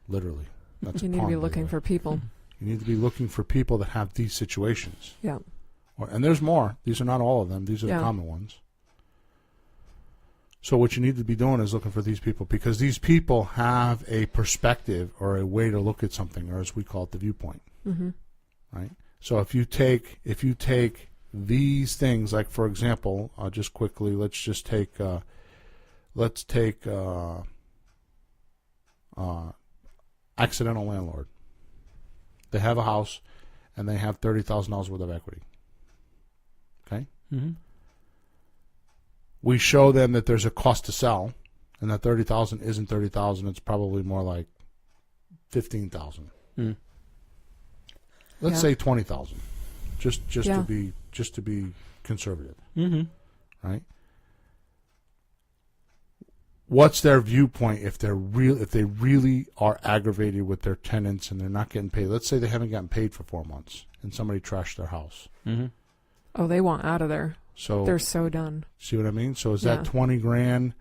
Literally. That's You need to be looking for people. You need to be looking for people that have these situations. Yeah. And there's more. These are not all of them. These are the common ones. So what you need to be doing is looking for these people, because these people have a perspective or a way to look at something, or as we call it, the viewpoint. Mm-hmm. Right? So if you take these things, like for example, just quickly, let's take accidental landlord. They have a house and they have $30,000 worth of equity. Okay? Mm-hmm. We show them that there's a cost to sell, and that $30,000 isn't $30,000. It's probably more like $15,000. Mm. Let's say $20,000, just Yeah. to be conservative, Mm-hmm. right? What's their viewpoint if they really are aggravated with their tenants and they're not getting paid? Let's say they haven't gotten paid for 4 months and somebody trashed their house. Mm-hmm. Oh, they want out of there. So They're so done. see what I mean? So is Yeah. that 20 grand?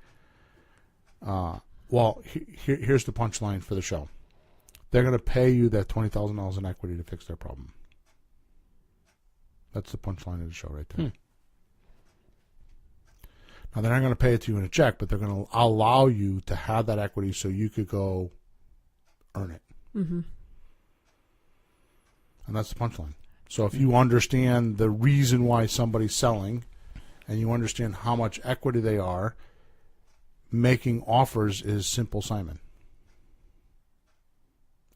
Well, here's the punchline for the show. They're going to pay you that $20,000 in equity to fix their problem. That's the punchline of the show right there. Now, they're not going to pay it to you in a check, but they're going to allow you to have that equity so you could go earn it. Mm-hmm. And that's the punchline. So if you understand the reason why somebody's selling, and you understand how much equity they are, making offers is simple, Simon.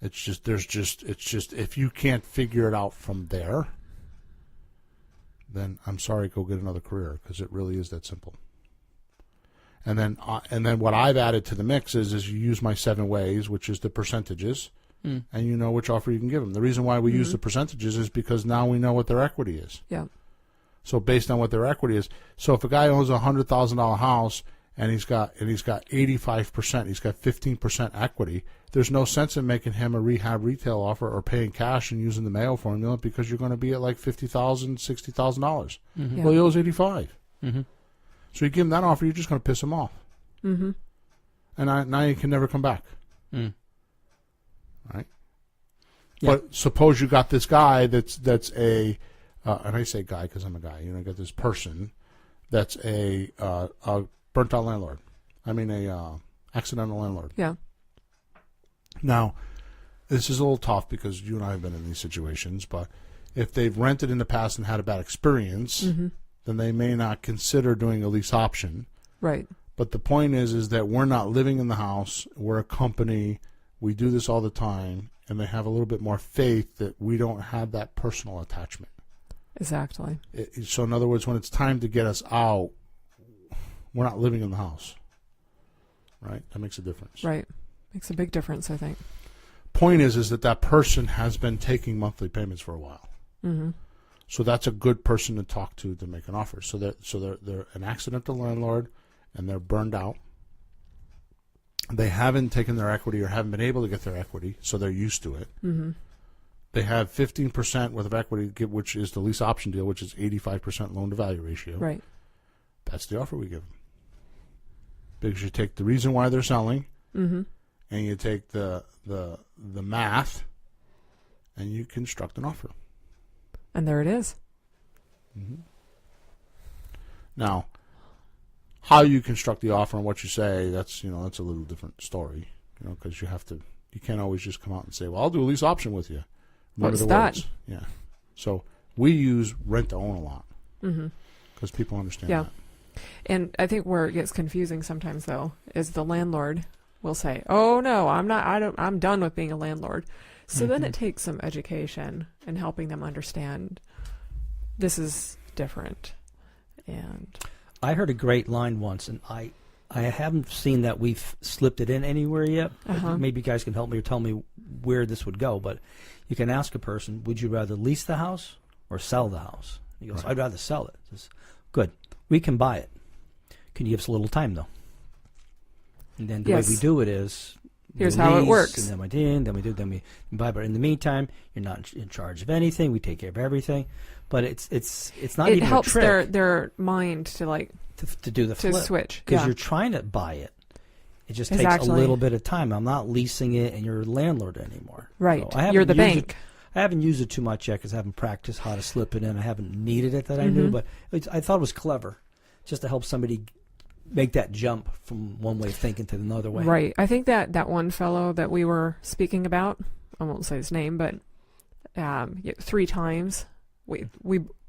It's just if you can't figure it out from there, then I'm sorry, go get another career, because it really is that simple. And then what I've added to the mix is you use my 7 ways, which is the percentages, and you know which offer you can give them. The reason why we use the percentages is because now we know what their equity is. Yeah. So based on what their equity is, so if a guy owns a $100,000 house and he's got 85%, he's got 15% equity, there's no sense in making him a rehab retail offer or paying cash and using the Mayo formula, because you're going to be at like $50,000, $60,000. Yeah. Well, he owes 85. Mm-hmm. So you give him that offer, you're just going to piss him off. Mm-hmm. And now you can never come back. Mm. Right? Yeah. But suppose you got this guy that's a, and I say guy because I'm a guy, you got this person that's a burnt out landlord. I mean a accidental landlord. Yeah. Now, this is a little tough because you and I have been in these situations, but if they've rented in the past and had a bad experience, then they may not consider doing a lease option. Right. But the point is that we're not living in the house. We're a company. We do this all the time, and they have a little bit more faith that we don't have that personal attachment. Exactly. So in other words, when it's time to get us out, we're not living in the house. Right? That makes a difference. Right. Makes a big difference, I think. Point is that person has been taking monthly payments for a while. Mm-hmm. So that's a good person to talk to make an offer. So they're an accidental landlord, and they're burned out. They haven't taken their equity or haven't been able to get their equity, so they're used to it. Mm-hmm. they have 15% worth of equity, which is the lease option deal, which is 85% loan to value ratio. Right. That's the offer we give them. Because you take the reason why they're selling, and you take the math, and you construct an offer. And there it is. Now, how you construct the offer and what you say, that's a little different story, because you can't always just come out and say, well, I'll do a lease option with you. What's that? Words. Yeah. So we use rent to own a lot because people understand that. And I think where it gets confusing sometimes, though, is the landlord will say, "Oh no, I'm done with being a landlord." So then it takes some education and helping them understand this is different. And I heard a great line once, and I haven't seen that we've slipped it in anywhere yet. Maybe you guys can help me or tell me where this would go. But you can ask a person, would you rather lease the house or sell the house? He goes, I'd rather sell it. Says, good. We can buy it. Can you give us a little time, though? And then the way we do it is, here's how it works. And then we buy. But in the meantime, you're not in charge of anything. We take care of everything. But it's not even a trick. It helps their mind to to do the flip. To switch. Because you're trying to buy it. It just takes a little bit of time. I'm not leasing it and you're a landlord anymore. Right. So you're the bank. I haven't used it too much yet because I haven't practiced how to slip it in. I haven't needed it that I knew. But I thought it was clever just to help somebody make that jump from one way of thinking to another way. Right. I think that one fellow that we were speaking about, I won't say his name, but 3 times we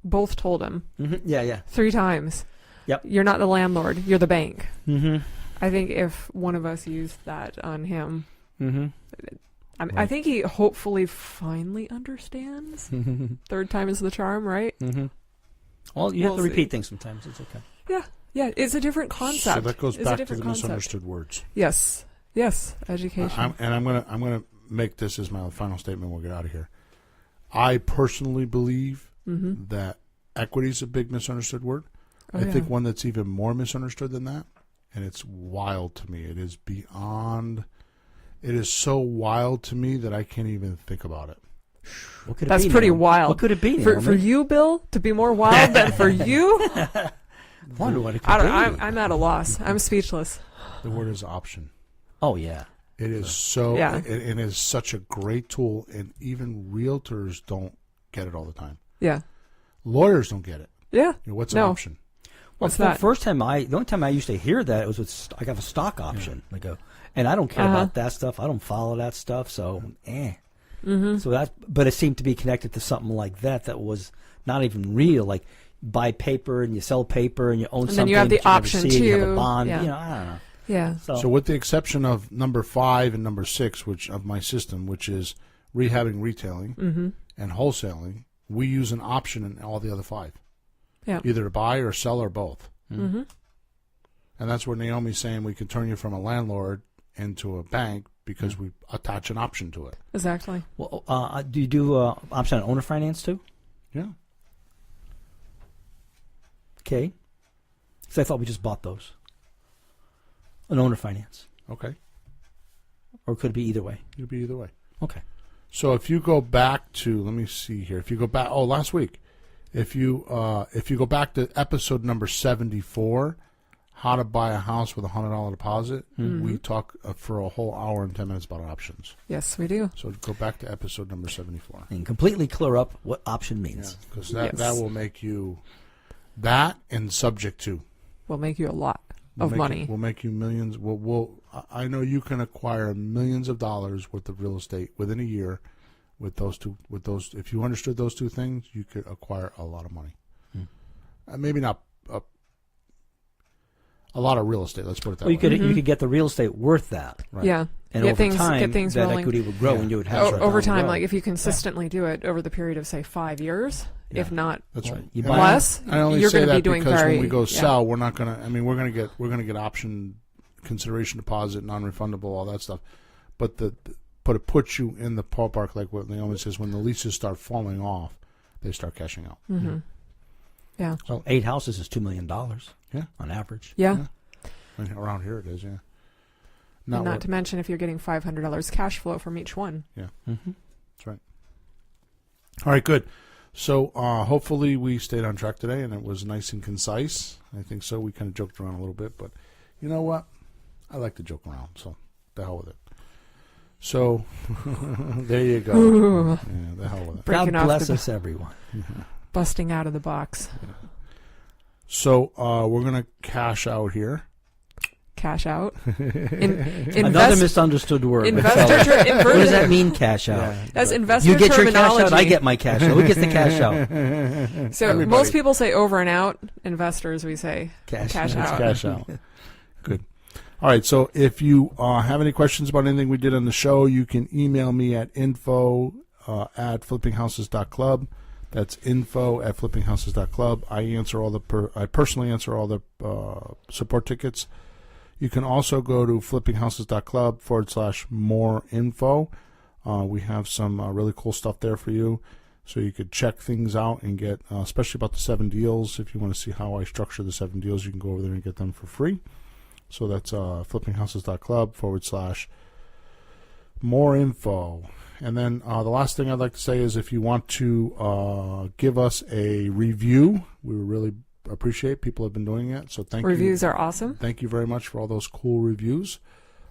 both told him. Yeah. 3 times. Yep. You're not the landlord. You're the bank. Mm-hmm. I think if one of us used that on him, I think he hopefully finally understands. 3rd time is the charm, right? Well, you have to repeat things sometimes. It's okay. Yeah. It's a different concept. So that goes back to the misunderstood words. Yes. Education. I'm gonna make this as my final statement. We'll get out of here. I personally believe that equity is a big misunderstood word. I think one that's even more misunderstood than that, and it's wild to me. It is beyond. It is so wild to me that I can't even think about it. What could it That's be pretty now? wild. What could it be for you, Bill? To be more wild than for you? Wonder what it could be. I'm at a loss. I'm speechless. The word is option. Oh yeah. It is so. Yeah. It is such a great tool, and even realtors don't get it all the time. Yeah. Lawyers don't get it. Yeah. What's an option? What's that? The only time I used to hear that was with I got a stock option. And I don't care about that stuff. I don't follow that stuff. So, So but it seemed to be connected to something like that was not even real. Like buy paper and you sell paper and you own something. And then you have the option too. You have a bond. Yeah. I don't know. Yeah. So with the exception of number 5 and number 6, which of my system, which is rehabbing, retailing, and wholesaling, we use an option in all the other 5. Yeah. Either to buy or sell or both. And that's where Naomi's saying we can turn you from a landlord into a bank because we attach an option to it. Exactly. Well, do you do option on owner finance too? Yeah. Okay. Because I thought we just bought those. An owner finance. Okay. Or could it be either way? It could be either way. Okay. So if you go back to, let me see here. If you go back, last week. If you go back to episode number 74, how to buy a house with $100 deposit, we talk for a whole hour and 10 minutes about options. Yes, we do. So go back to episode number 74. And completely clear up what option means. Because that will make you, that and subject to. Will make you a lot of money. We'll make you millions. I know you can acquire millions of dollars worth of real estate within a year with those two. If you understood those 2 things, you could acquire a lot of money. Maybe not a lot of real estate. Let's put it that way. You could get the real estate worth that. Right. Yeah. And get over things, time, get things that rolling. equity would grow and you would have over time. Like if you consistently do it over the period of say 5 years, if not that's right. You buy less, I only you're say going to that be doing because very. when we go sell, we're not going to. I mean, we're going to get option consideration deposit, non-refundable, all that stuff. But but it puts you in the ballpark, like what Naomi says. When the leases start falling off, they start cashing out. Yeah. So 8 houses is $2 million. Yeah. On average. Yeah. I mean, around here it is. Yeah. Not to mention if you're getting $500 cash flow from each one. Yeah. That's right. All right, good. So hopefully we stayed on track today, and it was nice and concise. I think so. We kind of joked around a little bit, but you know what? I like to joke around, so the hell with it. So there you go. Yeah, the hell with it. God Breaking off bless the- us, everyone. Busting out of the box. So we're going to cash out here. Cash out. Another misunderstood word. Investor What does that mean, cash out? As investor You get your cash terminology. out, I get my cash out. Who gets the cash out? So Everybody. most people say over and out. Investors, we say Cash cash out. out. Cash out. Good. All right. So if you have any questions about anything we did on the show, you can email me at info@flippinghouses.club. That's info@flippinghouses.club. I personally answer all the support tickets. You can also go to flippinghouses.club/more info. We have some really cool stuff there for you. So you could check things out and get, especially about the 7 deals. If you want to see how I structure the 7 deals, you can go over there and get them for free. So that's flippinghouses.club/more info. And then the last thing I'd like to say is if you want to give us a review, we really appreciate people have been doing it. So thank you. Reviews are awesome. Thank you very much for all those cool reviews.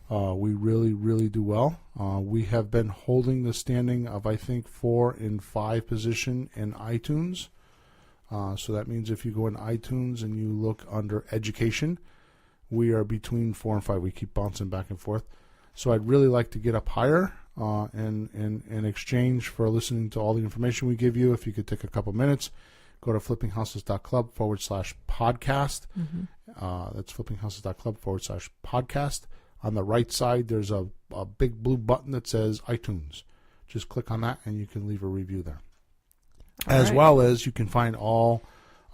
We really, really do well. We have been holding the standing of, I think, 4 and 5 position in iTunes. So that means if you go in iTunes and you look under education, we are between 4 and 5. We keep bouncing back and forth. So I'd really like to get up higher in exchange for listening to all the information we give you. If you could take a couple minutes, go to flippinghouses.club/podcast. That's flippinghouses.club/podcast. On the right side, there's a big blue button that says iTunes. Just click on that, and you can leave a review there. As well as you can find all.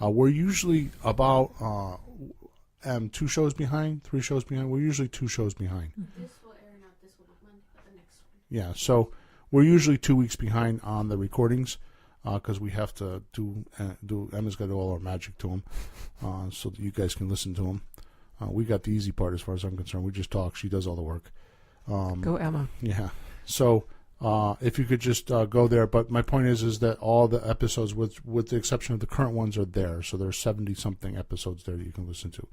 We're usually about 2 shows behind, 3 shows behind. We're usually 2 shows behind. This will air not this one on Monday, but the next one. Yeah, so we're usually 2 weeks behind on the recordings because we have to do. Emma's got to do all our magic to them, so that you guys can listen to them. We got the easy part as far as I'm concerned. We just talk. She does all the work. Go Emma. Yeah. So if you could just go there. But my point is that all the episodes, with the exception of the current ones, are there. So there's 70-something episodes there that you can listen to.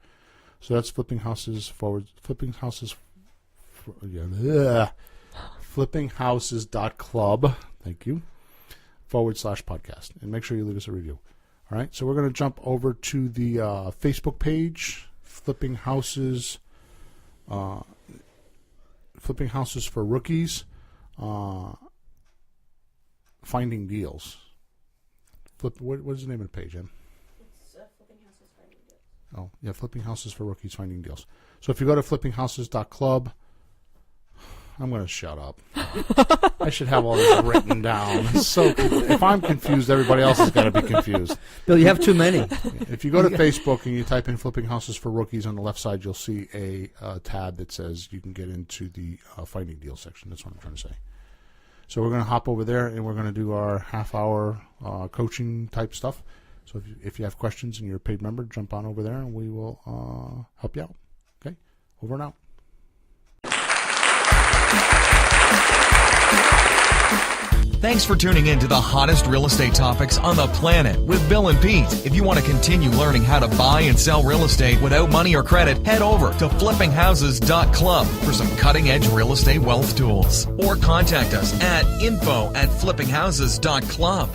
So that's flippinghouses.club. Thank you. /podcast. And make sure you leave us a review. All right. So we're going to jump over to the Facebook page. Flipping Houses for Rookies, Finding Deals. What is the name of the page, Em? It's Flipping Houses Finding Deals. Oh, yeah, Flipping Houses for Rookies, Finding Deals. So if you go to flippinghouses.club, I'm going to shut up. I should have all this written down. So if I'm confused, everybody else has got to be confused. Bill, you have too many. If you go to Facebook and you type in Flipping Houses for Rookies, on the left side you'll see a tab that says you can get into the Finding Deals section. That's what I'm trying to say. So we're going to hop over there and we're going to do our half-hour coaching type stuff. So if you have questions and you're a paid member, jump on over there and we will help you out. Okay? Over and out. Thanks for tuning in to the hottest real estate topics on the planet with Bill and Pete. If you want to continue learning how to buy and sell real estate without money or credit, head over to flippinghouses.club for some cutting-edge real estate wealth tools. Or contact us at info@flippinghouses.club.